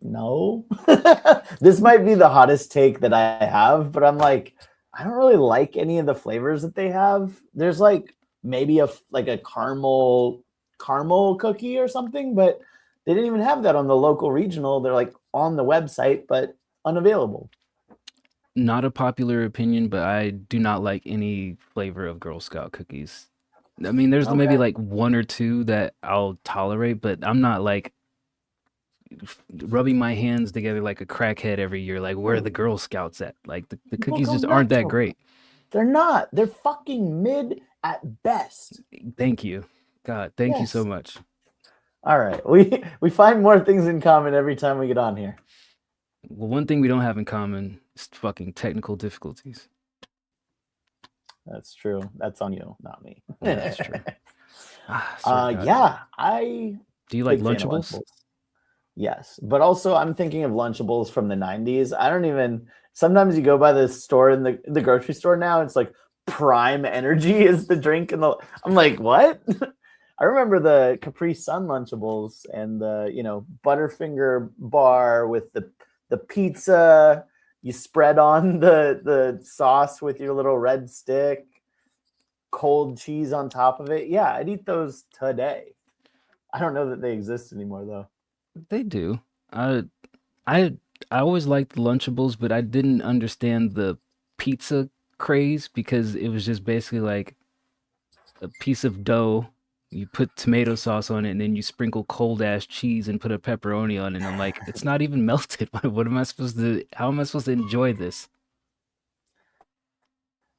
no. This might be the hottest take that I have, but I'm like, I don't really like any of the flavors that they have. There's like maybe a caramel cookie or something, but they didn't even have that on the local regional. They're like on the website, but unavailable. Not a popular opinion, but I do not like any flavor of Girl Scout cookies. I mean, there's maybe Okay. like one or two that I'll tolerate, but I'm not like rubbing my hands together like a crackhead every year. Like, where are the Girl Scouts at? Like, the cookies go just aren't back that to 'em. great. They're not. They're fucking mid at best. Thank you. God, thank you so Yes. much. All right. We find more things in common every time we get on here. Well, one thing we don't have in common is fucking technical difficulties. That's true. That's on you, not me. Yeah, that's true. Swear to God. Yeah, I Do you like big fan of Lunchables? Yes, but also I'm thinking of Lunchables from the 90s. I don't even sometimes you go by the store in the grocery store now, it's like Prime Energy is the drink and I'm like, what? I remember the Capri Sun Lunchables and the, Butterfinger bar with the pizza. You spread on the sauce with your little red stick, cold cheese on top of it. Yeah, I'd eat those today. I don't know that they exist anymore though. They do. I always liked Lunchables, but I didn't understand the pizza craze because it was just basically like a piece of dough. You put tomato sauce on it, and then you sprinkle cold ass cheese and put a pepperoni on it. And I'm like, it's not even melted. What am I supposed to? How am I supposed to enjoy this?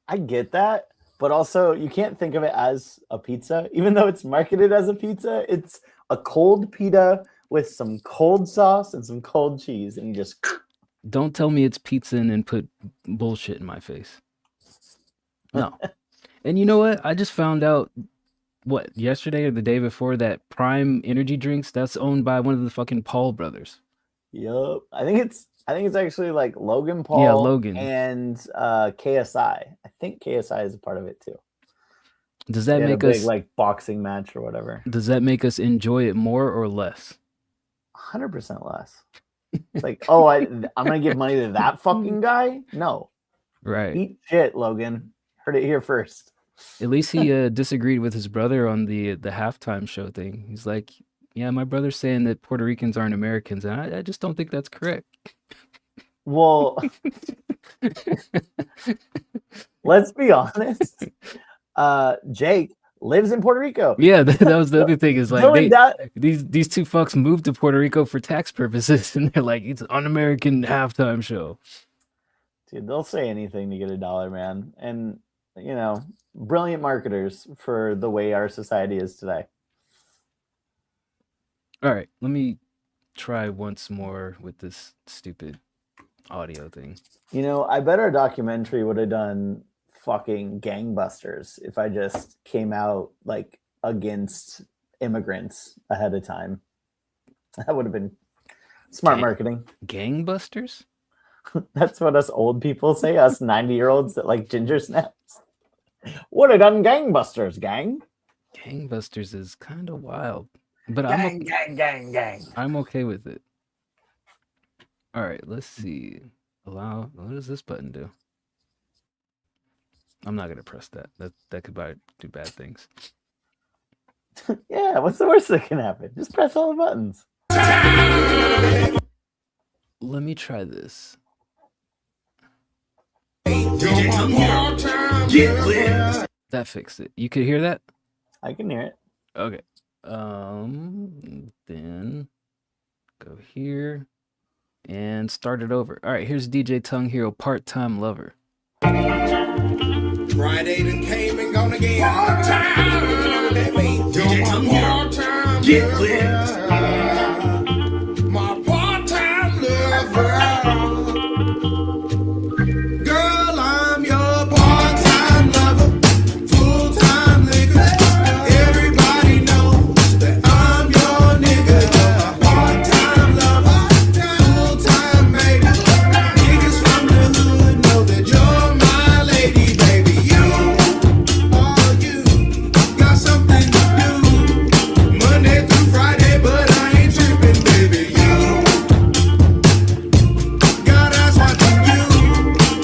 I get that, but also you can't think of it as a pizza, even though it's marketed as a pizza. It's a cold pita with some cold sauce and some cold cheese, and you just Don't tell me it's pizza and then put bullshit in my face. No. And you know what? I just found out yesterday or the day before that Prime Energy drinks, that's owned by one of the fucking Paul brothers. Yup. I think it's actually like Logan Paul Yeah, Logan. and KSI. I think KSI is a part of it too. Does They that had a make big us like boxing match or whatever. does that make us enjoy it more or less? 100% less. It's like, oh, I'm gonna give money to that fucking guy? No. Right. Eat shit, Logan. Heard it here first. At least he disagreed with his brother on the halftime show thing. He's like, Yeah, my brother's saying that Puerto Ricans aren't Americans, and I just don't think that's correct. Well, let's be honest. Jake lives in Puerto Rico. Yeah, that was the other thing is like Really, these two fucks moved to Puerto Rico for tax purposes, and they're like, it's an un-American halftime show. Dude, they'll say anything to get $1, man. And brilliant marketers for the way our society is today. All right, let me try once more with this stupid audio thing. I bet our documentary would have done fucking gangbusters if I just came out like against immigrants ahead of time. That would have been smart marketing. Gangbusters? That's what us old people say, us 90-year-olds that like ginger snaps. Would have done gangbusters, gang. Gangbusters is kind of wild. But gang. I'm okay with it. All right, let's see. Allow. What does this button do? I'm not gonna press that. That could do bad things. Yeah, what's the worst that can happen? Just press all the buttons. Let me try this. That fixed it. You could hear that? I can hear it. Okay. Then go here and start it over. All right, here's DJ Tongue Hero, Part-Time Lover. Friday done came and gone again. Part-time. That means DJ Tongue Hero. Get lit. My part-time lover. Girl, I'm your part-time lover. Full-time nigga. Everybody knows that I'm your nigga. You're my part-time lover. Full-time baby. Niggas from the hood know that you're my lady, baby. You got something to do Monday through Friday, but I ain't tripping, baby. You got eyes watching you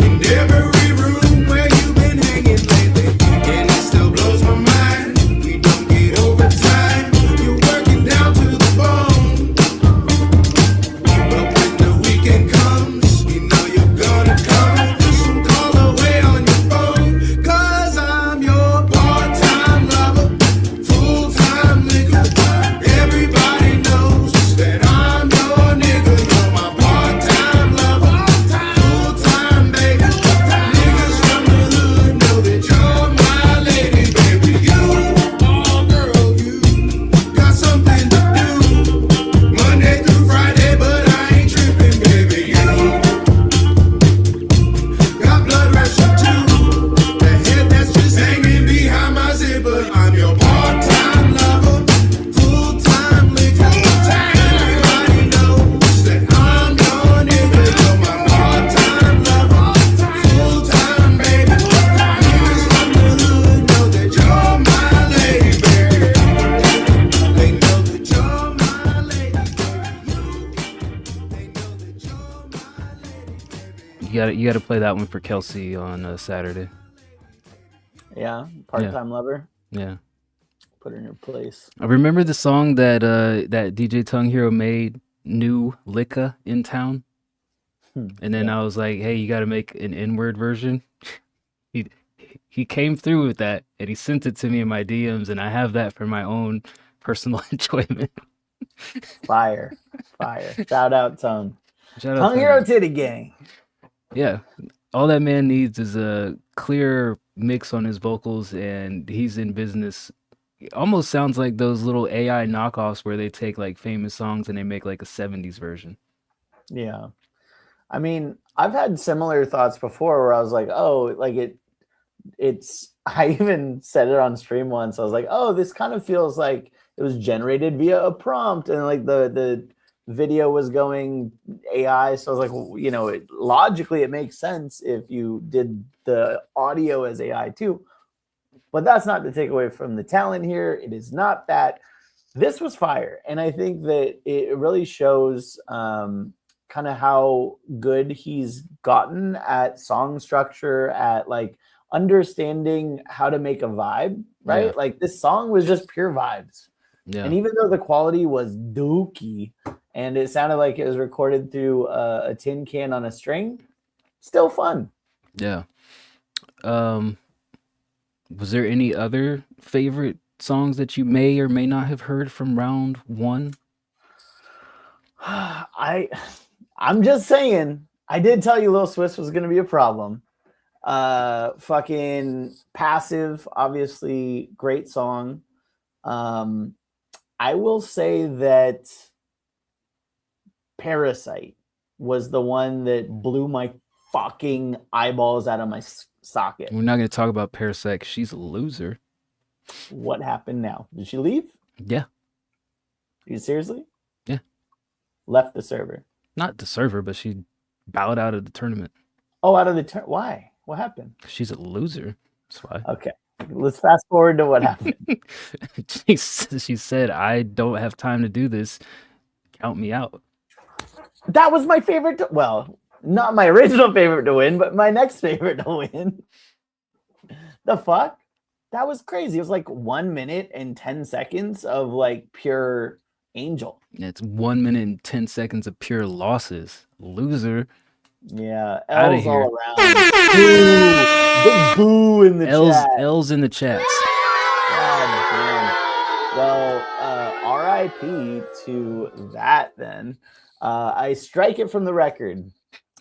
in every room where you've been hanging lately, and it still blows my mind. We don't get overtime. You're working down to the bone, but when the weekend comes, you know you're gonna come. Just call away on your phone, 'cause I'm your part-time lover, full-time nigga. Everybody knows that I'm your nigga. You're my part-time lover, full-time baby. Niggas from the hood know that you're my lady, baby. You, girl, you got something to do Monday through Friday, but I ain't tripping, baby. You got blood pressure too, the head that's just hanging behind my zipper. I'm your part-time lover, full-time nigga. Everybody knows that I'm your nigga. You're my part-time lover, full-time baby. Niggas from the hood know that you're my lady, baby. They know that you're my lady, baby. They know that you're my lady. You gotta play that one for Kelsey on Saturday. Yeah, part-time lover. Yeah. Put her in your place. I remember the song that that DJ Tongue Hero made, New Licka in Town. And then I was like, hey, you gotta make an N-word version. He came through with that and he sent it to me in my DMs, and I have that for my own personal enjoyment. Fire. Shout out Tongue. Shout out Tongue to Hero him. Titty Gang. Yeah. All that man needs is a clear mix on his vocals, and he's in business. It almost sounds like those little AI knockoffs where they take like famous songs and they make like a 70s version. Yeah. I mean, I've had similar thoughts before where I was like, oh, like it's I even said it on stream once. I was like, oh, this kind of feels like it was generated via a prompt, and like the video was going AI. So I was like, well, logically it makes sense if you did the audio as AI too. But that's not to take away from the talent here. It is not that. This was fire. And I think that it really shows kind of how good he's gotten at song structure, at like understanding how to make a vibe, right? Yeah. Like this song was just pure vibes. Yeah. And even though the quality was dookie and it sounded like it was recorded through a tin can on a string, still fun. Yeah. Was there any other favorite songs that you may or may not have heard from round one? I'm just saying, I did tell you Lil Swiss was going to be a problem. Fucking Passive, obviously great song. I will say that Parasite was the one that blew my fucking eyeballs out of my socket. We're not going to talk about Parasite 'cause she's a loser. What happened now? Did she leave? Yeah. You seriously? Yeah. Left the server. Not the server, but she bowed out of the tournament. Oh, out of the why? What happened? She's a loser. That's why. Okay. Let's fast forward to what happened. she said, I don't have time to do this. Count me out. That was my favorite. Well, not my original favorite to win, but my next favorite to win. The fuck? That was crazy. It was like 1 minute and 10 seconds of like pure angel. It's 1 minute and 10 seconds of pure losses. Loser. Yeah. Outta L's here. all around. Boo. Big boo in the chat. L's in the chats. God damn. Well, RIP to that then. I strike it from the record.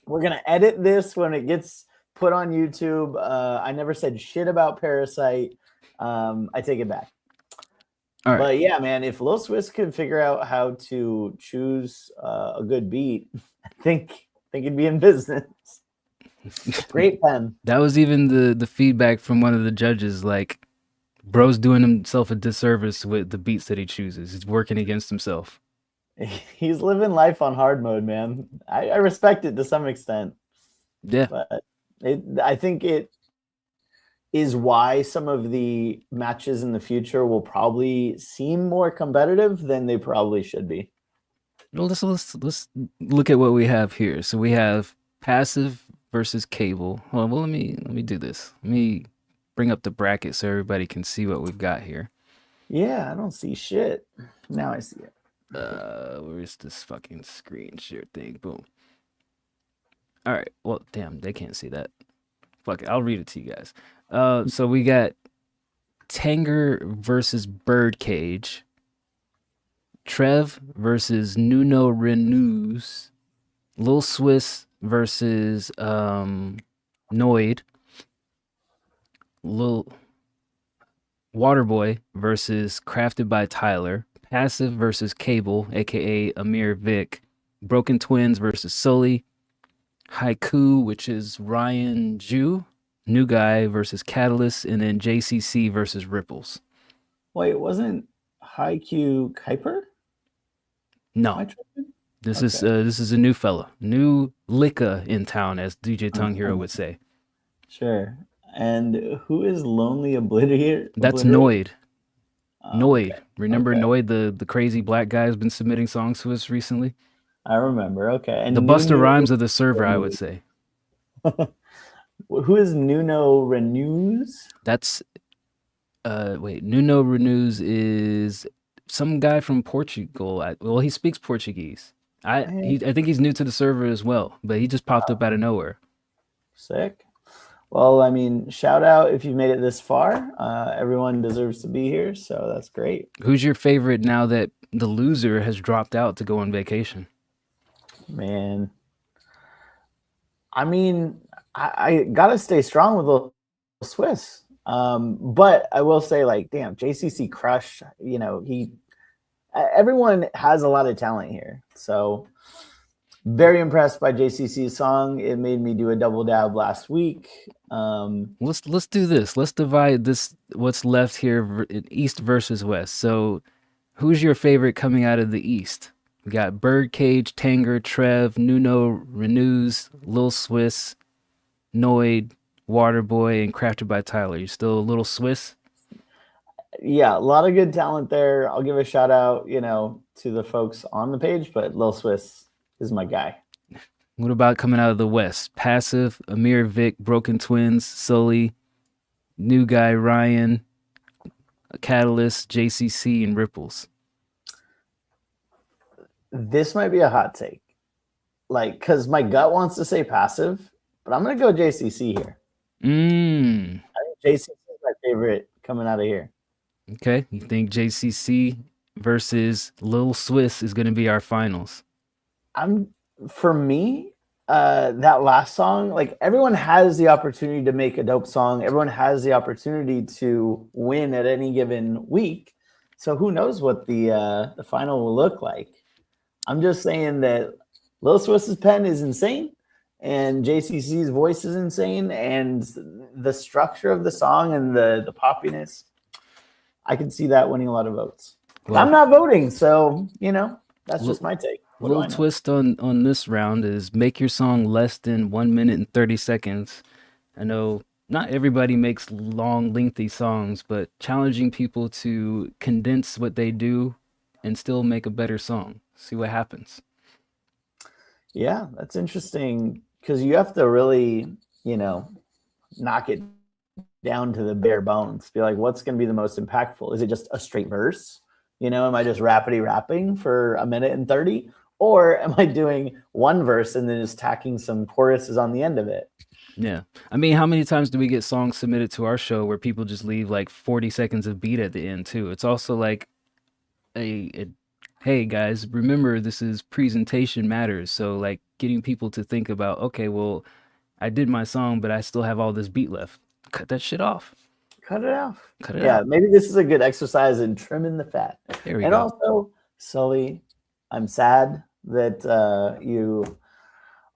We're going to edit this when it gets put on YouTube. I never said shit about Parasite. I take it back. All right. But yeah, man, if Lil Swiss could figure out how to choose a good beat, I think he'd be in business. Great pen. That was even the feedback from one of the judges. Like, bro's doing himself a disservice with the beats that he chooses. He's working against himself. He's living life on hard mode, man. I respect it to some extent. Yeah. But I think it is why some of the matches in the future will probably seem more competitive than they probably should be. Well, let's look at what we have here. So we have Passive versus Cable. Well, let me do this. Let me bring up the bracket so everybody can see what we've got here. Yeah, I don't see shit. Now I see it. Where's this fucking screen share thing? Boom. All right. Well, damn, they can't see that. Fuck it. I'll read it to you guys. So we got Tanger versus Birdcage. Trev versus Nuno Renews. Lil Swiss versus Noid. Lil Waterboy versus Crafted by Tyler. Passive versus Cable, aka Amir Vic. Broken Twins versus Sully. Haiku, which is Ryan Ju. New Guy versus Catalyst, and then JCC versus Ripples. Wait, wasn't Haiku Kuiper? No. This is a new fella. New Licka in town, as DJ Tongue Hero would say. Sure. And who is Lonely Obliterator? That's Noid. Noid. Okay. Remember Noid, the crazy black guy who's been submitting songs to us recently? I remember. Okay. And the Busta Rhymes of the server, I would say. Who is Nuno Renews? That's Nuno Renews is some guy from Portugal. Well, he speaks Portuguese. I think he's new to the server as well, but he just popped up out of nowhere. Sick. Well, I mean, shout out if you've made it this far. Everyone deserves to be here, so that's great. Who's your favorite now that the loser has dropped out to go on vacation? Man, I mean, I gotta stay strong with the Swiss. But I will say, like, damn, JCC crushed. You know, everyone has a lot of talent here. So very impressed by JCC's song. It made me do a double dab last week. Let's do this. Let's divide this. What's left here, East versus West. So, who's your favorite coming out of the East? We got Birdcage, Tanger, Trev, Nuno Renews, Lil Swiss, Noid, Waterboy, and Crafted by Tyler. You still a little Swiss? Yeah, a lot of good talent there. I'll give a shout out, to the folks on the page, but Lil Swiss is my guy. What about coming out of the West? Passive, Amir Vic, Broken Twins, Sully, New Guy, Ryan, Catalyst, JCC, and Ripples. This might be a hot take. Like, because my gut wants to say passive, but I'm going to go JCC here. I think JCC is my favorite coming out of here. Okay. You think JCC versus Lil Swiss is going to be our finals? For me, that last song, like everyone has the opportunity to make a dope song. Everyone has the opportunity to win at any given week. So who knows what the final will look like? I'm just saying that Lil Swiss's pen is insane, and JCC's voice is insane, and the structure of the song and the poppiness, I can see that winning a lot of votes. Well, I'm not voting, so that's just my take. A little twist on this round is make your song less than 1 minute and 30 seconds. I know not everybody makes long, lengthy songs, but challenging people to condense what they do and still make a better song. See what happens. Yeah, that's interesting because you have to really, knock it down to the bare bones. Be like, what's going to be the most impactful? Is it just a straight verse? Am I just rapidy rapping for 1 minute and 30? Or am I doing one verse and then just tacking some choruses on the end of it? Yeah. I mean, how many times do we get songs submitted to our show where people just leave like 40 seconds of beat at the end too? It's also like hey guys, remember this is presentation matters. So like getting people to think about, okay, well, I did my song, but I still have all this beat left. Cut that shit off. Cut it off. Cut it yeah, out. Maybe this is a good exercise in trimming the fat. There we and go. Also, Sully, I'm sad that you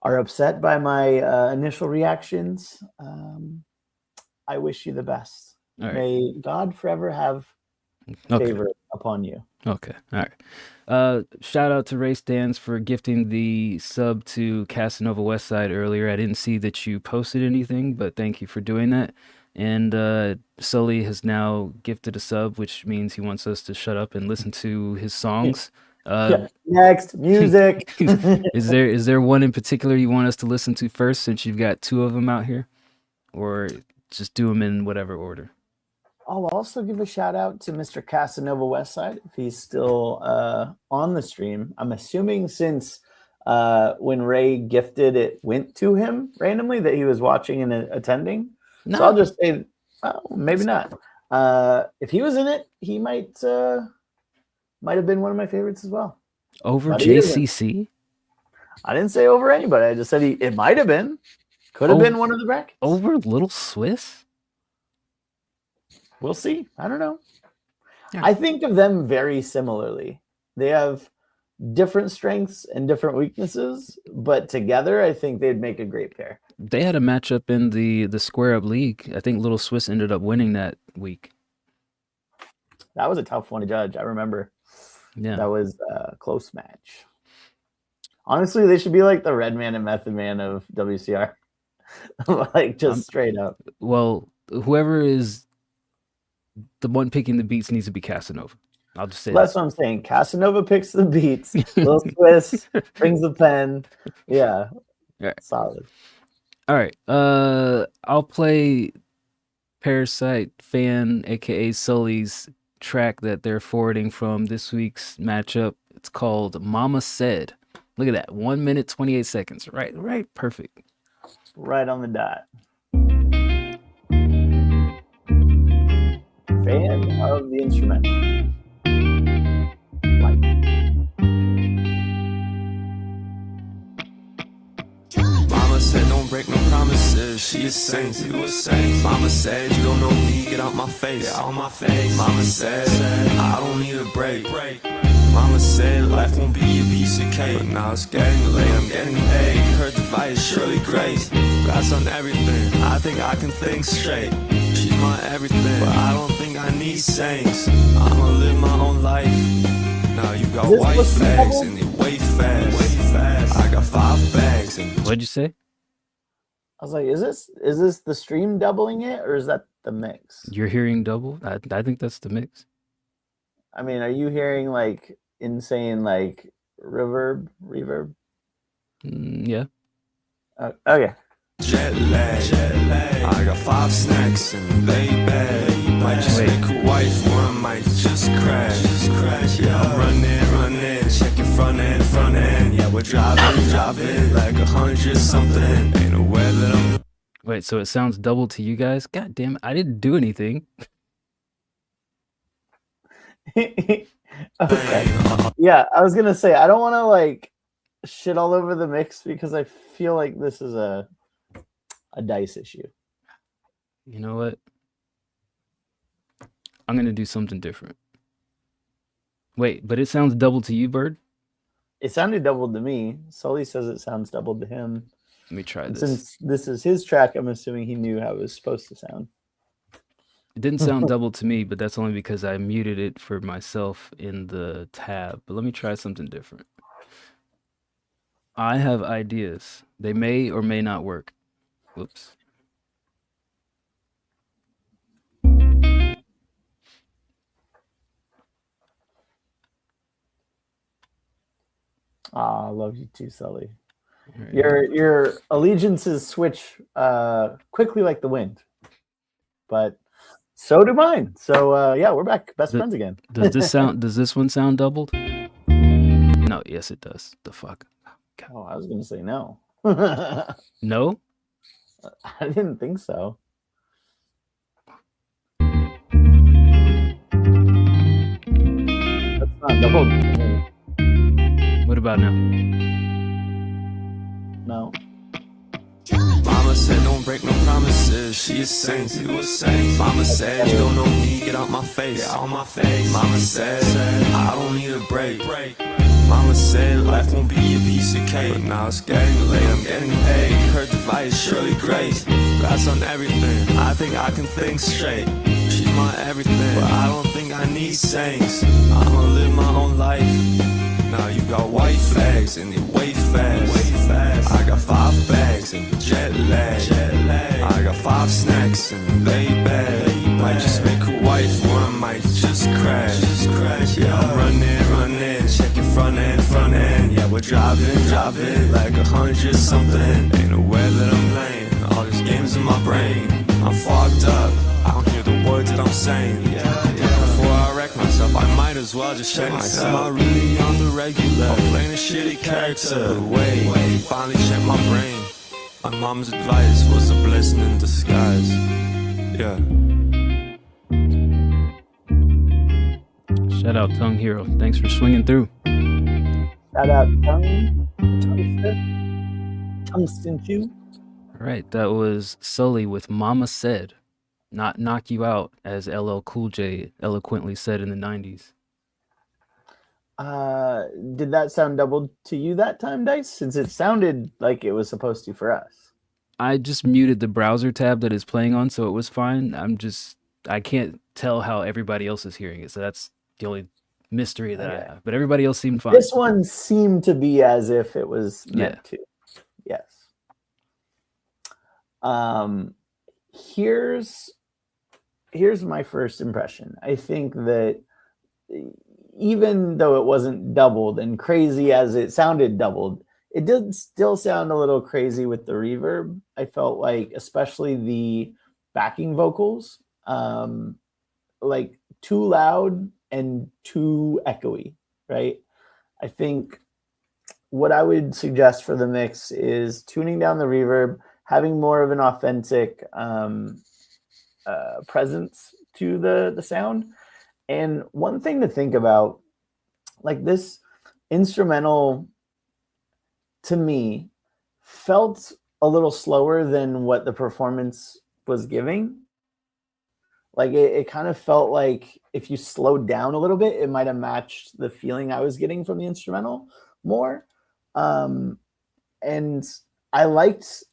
are upset by my initial reactions. I wish you the best. All right. May God forever have favor upon you. Okay. All right. Shout out to Race Dance for gifting the sub to Casanova Westside earlier. I didn't see that you posted anything, but thank you for doing that. And Sully has now gifted a sub, which means he wants us to shut up and listen to his songs. Next, music. Is there one in particular you want us to listen to first, since you've got two of them out here, or just do them in whatever order? I'll also give a shout out to Mr. Casanova Westside if he's still on the stream. I'm assuming since when Ray gifted it went to him randomly that he was watching and attending. No. So I'll just say, maybe not. If he was in it, he might have been one of my favorites as well. Over But JCC? I didn't say over anybody. I just said it might have been. Could have been one of the brackets. Over Little Swiss? We'll see. I don't know. Yeah. I think of them very similarly. They have different strengths and different weaknesses, but together I think they'd make a great pair. They had a matchup in the Square Up League. I think Little Swiss ended up winning that week. That was a tough one to judge. I remember. Yeah. That was a close match. Honestly, they should be like the Redman and Method Man of WCR. Like just straight up. Well, whoever is the one picking the beats needs to be Casanova. I'll just say that's what I'm saying. Casanova picks the beats. Lil Swiss brings the pen. Yeah. Right. Solid. All right. I'll play Parasite Fan, aka Sully's track that they're forwarding from this week's matchup. It's called Mama Said. Look at that. 1 minute, 28 seconds. Right. Perfect. Right on the dot. Fan of the instrument. Mama said don't break no promises. She a saint, you a saint. Mama said you don't know me, get out my face. Get out my face. Mama said I don't need a break. Mama said life won't be a piece of cake. But now it's getting late, I'm getting paid. Her device surely grace. That's on everything. I think I can think straight. She's my everything, but I don't think I need saints. I'ma live my own life. Now you got white flags and they way fast. I got 5 bags and what'd you say? I was like, is this the stream doubling it or is that the mix? You're hearing double? I think that's the mix. I mean, are you hearing like insane like reverb? Yeah. Okay. Jet lag. I got 5 snacks and they bad. Might just make a wife one of might just crash. Yeah, I'm running, check your front end. Yeah, we're driving like 100 something. Ain't nowhere that I'm. Wait, so it sounds double to you guys? God damn it, I didn't do anything. Okay. Yeah, I was gonna say I don't want to like shit all over the mix because I feel like this is a dice issue. You know what? I'm gonna do something different. Wait, but it sounds double to you, Bird? It sounded doubled to me. Sully says it sounds doubled to him. Let me try And this. since this is his track, I'm assuming he knew how it was supposed to sound. It didn't sound double to me, but that's only because I muted it for myself in the tab. But let me try something different. I have ideas. They may or may not work. Whoops. Ah, I love you too, Sully. Right. Your allegiances switch quickly like the wind, but so do mine. So yeah, we're back, best friends again. Does this sound? Does this one sound doubled? No. Yes, it does. The fuck. Oh, I was gonna say no. No. I didn't think so. That's not doubled. What about now? No. Mama said don't break no promises. She a saint, you a saint. Mama said you don't know me, get out my face. Get out my face. Mama said I don't need a break. Mama said life won't be a piece of cake. But now it's getting late, I'm getting paid. Her device, Shirley Grace. That's on everything. I think I can think straight. She's my everything, but I don't think I need saints. I'ma live my own life. Now you got white flags and they wait fast. I got 5 bags and jet lag. I got 5 snacks and lay bag. Might just make a wife or I might just crash. Yeah, I'm running, check your front end. Yeah, we're driving like 100 something. Ain't nowhere that I'm playing. All these games in my brain. I'm fogged up. I don't hear the words that I'm saying. Before I wreck myself, I might as well just check myself. Am I really on the regular? I'm playing a shitty character. But wait, finally check my brain. My mom's advice was a blessing in disguise. Yeah. Shout out Tongue Hero. Thanks for swinging through. Shout out Tungsten Chew. All right, that was Sully with Mama Said. Not knock you out, as LL Cool J eloquently said in the 90s. Did that sound doubled to you that time, Dice? Since it sounded like it was supposed to for us. I just muted the browser tab that it's playing on, so it was fine. I can't tell how everybody else is hearing it, so that's the only mystery that I have. But everybody else seemed fine. This one seemed to be as if it was meant to. Yes. Here's my first impression. I think that even though it wasn't doubled and crazy as it sounded doubled, it did still sound a little crazy with the reverb. I felt like, especially the backing vocals, like too loud and too echoey, right? I think what I would suggest for the mix is tuning down the reverb, having more of an authentic presence to the sound. And one thing to think about, like this instrumental to me felt a little slower than what the performance was giving. Like it kind of felt like if you slowed down a little bit, it might have matched the feeling I was getting from the instrumental more. And I liked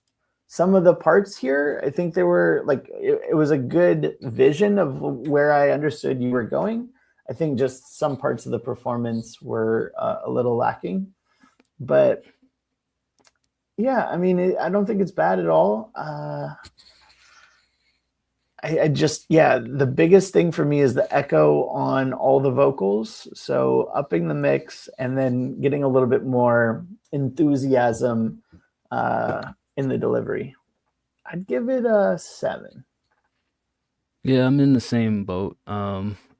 some of the parts here. I think they were like, it was a good vision of where I understood you were going. I think just some parts of the performance were a little lacking, but yeah, I mean, I don't think it's bad at all. I just, the biggest thing for me is the echo on all the vocals. So upping the mix and then getting a little bit more enthusiasm in the delivery. I'd give it a 7. Yeah, I'm in the same boat.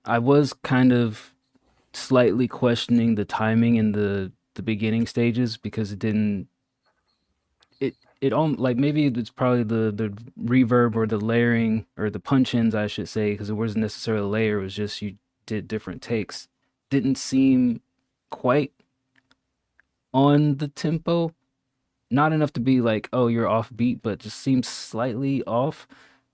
I was kind of slightly questioning the timing in the beginning stages because it didn't. It like maybe it's probably the reverb or the layering or the punch-ins, I should say, because it wasn't necessarily a layer. It was just you did different takes. Didn't seem quite on the tempo. Not enough to be like, oh, you're off beat, but just seems slightly off.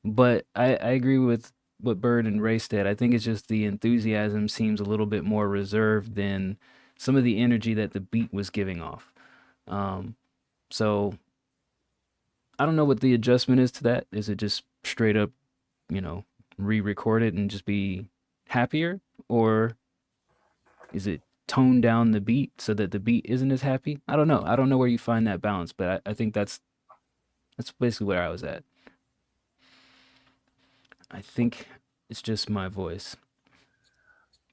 But I agree with what Bird and Ray said. I think it's just the enthusiasm seems a little bit more reserved than some of the energy that the beat was giving off. So I don't know what the adjustment is to that. Is it just straight up, re-record it and just be happier? Or is it tone down the beat so that the beat isn't as happy? I don't know. I don't know where you find that balance, but I think that's basically where I was at. I think it's just my voice.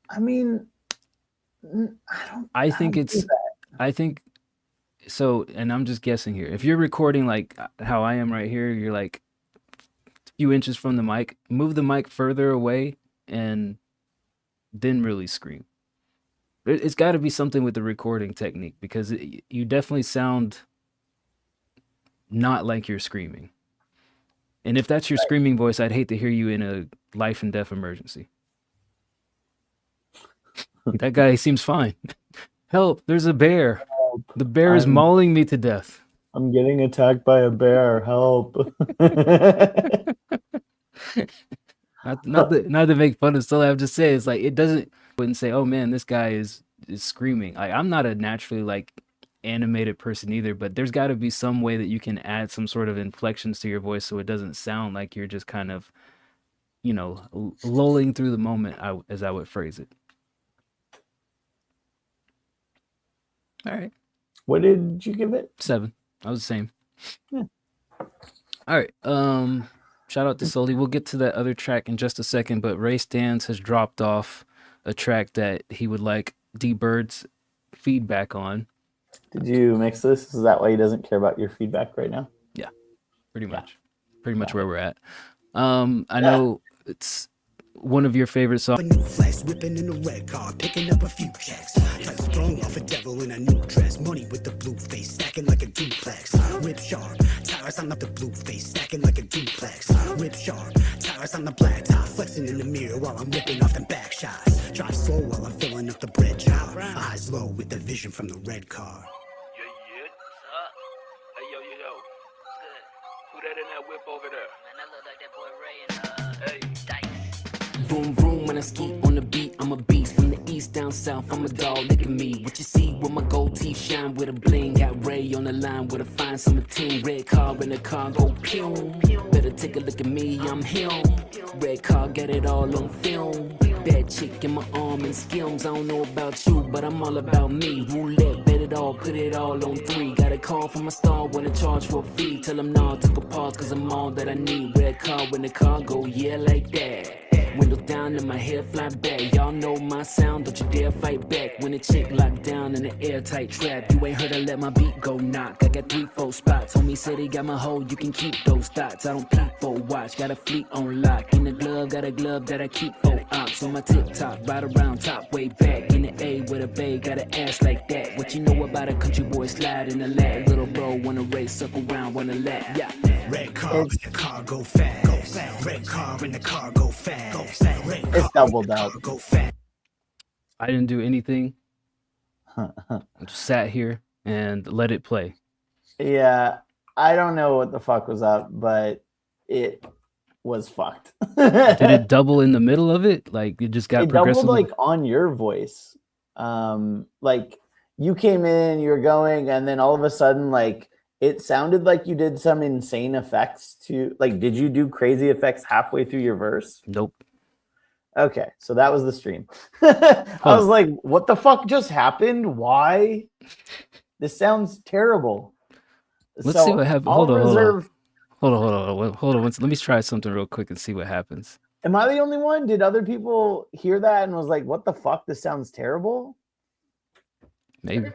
I mean, I think so, and I'm just guessing here. If you're recording like how I am right here, you're like a few inches from the mic, move the mic further away and then really scream. It's got to be something with the recording technique because you definitely sound not like you're screaming. And if that's your screaming voice, I'd hate to hear you in a life and death emergency. That guy seems fine. Help, there's a bear. The bear is mauling me to death. I'm getting attacked by a bear. Help. not to make fun of Sully, I'm just saying it's like wouldn't say, oh man, this guy is screaming. I'm not a naturally like animated person either, but there's got to be some way that you can add some sort of inflections to your voice so it doesn't sound like you're just kind of, lulling through the moment, as I would phrase it. All right. What did you give it? 7. I was the same. Yeah. All right. Shout out to Sully. We'll get to that other track in just a second, but Ray Stans has dropped off a track that he would like D Bird's feedback on. Did you mix this? Is that why he doesn't care about your feedback right now? Yeah, pretty much. Pretty much where we're at. I know it's one of your favorite songs. A new flex, whipping in a red car, picking up a few checks. Just thrown off a devil in a new dress. Money with the blue face, stacking like a duplex. Rip sharp, tires on up the blue face, stacking like a duplex. Rip sharp, tires on the black top, flexing in the mirror while I'm ripping off them back shots. Drive slow while I'm filling up the bread jar. Eyes low with the vision from the red car. Vroom vroom when I ski on the beat, I'm a beast. From the east down south, I'm a dog, look at me. What you see with my gold teeth shine with a bling. Got Ray on the line with a fine summer team. Red car in the car, go pew. Better take a look at me, I'm him. Red car, got it all on film. Bad chick in my arm and skills. I don't know about you, but I'm all about me. Roulette, bet it all, put it all on 3. Got a call from my star, wanna charge for a fee. Tell them nah, took a pause, cause I'm all that I need. Red car in the car, go yeah like that. Window down and my hair fly back. Y'all know my sound, don't you dare fight back. When a chick locked down in an airtight trap, you ain't heard her let my beat go knock. I got 3-4 spots. Homie said he got my hoe, you can keep those thoughts. I don't peep for watch, got a fleet on lock. In the glove, got a glove that I keep for ops. On my tip top, right around top, way back. In the A with a bay, got an ass like that. What you know about a country boy slide in the lap? Little bro wanna race, circle around, wanna lap. Yeah. Red car in the car, go fast. Red car in the car, go fast. It's doubled out. Go fast. I didn't do anything. I just sat here and let it play. Yeah, I don't know what the fuck was up, but it was fucked. Did it double in the middle of it? Like it just got it doubled progressively like on your voice. Like you came in, you were going, and then all of a sudden, like it sounded like you did some insane effects to like, did you do crazy effects halfway through your verse? Nope. Okay, so that was the stream. I was like, what the fuck just happened? Why? This sounds terrible. Let's see what happens. Hold on. Let me try something real quick and see what happens. Am I the only one? Did other people hear that and was like, what the fuck? This sounds terrible? Maybe.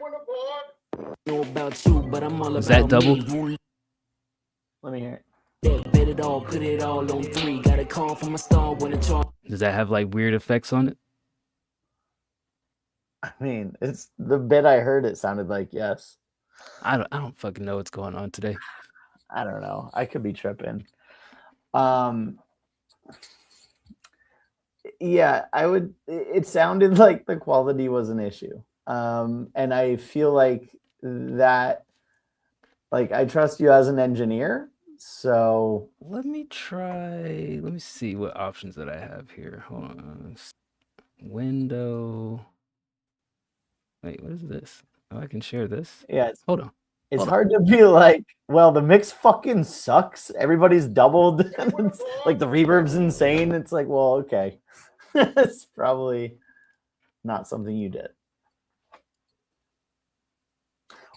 Know about you, but I'm all Is about that double? me. Let me hear it. Bet it all, put it all on 3. Got a call from my star when the charge. Does that have like weird effects on it? I mean, it's the bit I heard. It sounded like yes. I don't fucking know what's going on today. I don't know. I could be tripping. Yeah, I would. It sounded like the quality was an issue, and I feel like that. Like I trust you as an engineer, so Let me try. Let me see what options that I have here. Hold on. Window. Wait, what is this? Oh, I can share this. yeah, Hold on. it's Hold on. hard to be like, well, the mix fucking sucks. Everybody's doubled. And it's like the reverb's insane. It's like, well, okay, it's probably not something you did.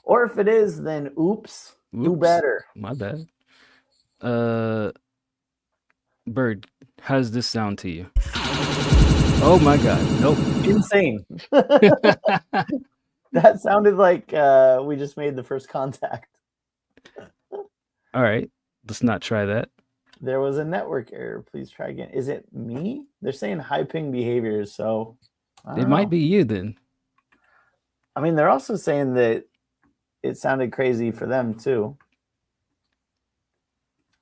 Or if it is, then oops, do Oops, better. My bad. Bird, how does this sound to you? Oh my god. Nope. Insane. That sounded like we just made the first contact. All right. Let's not try that. There was a network error. Please try again. Is it me? They're saying high ping behaviors, so It might be you then. I mean, they're also saying that it sounded crazy for them too.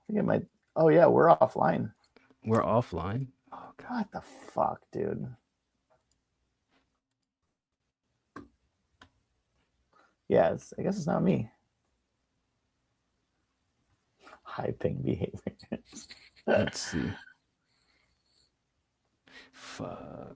I think it might. Oh yeah, we're offline. We're offline. Oh god, what the fuck, dude. Yeah, I guess it's not me. High ping behaviors. Let's see. Fuck.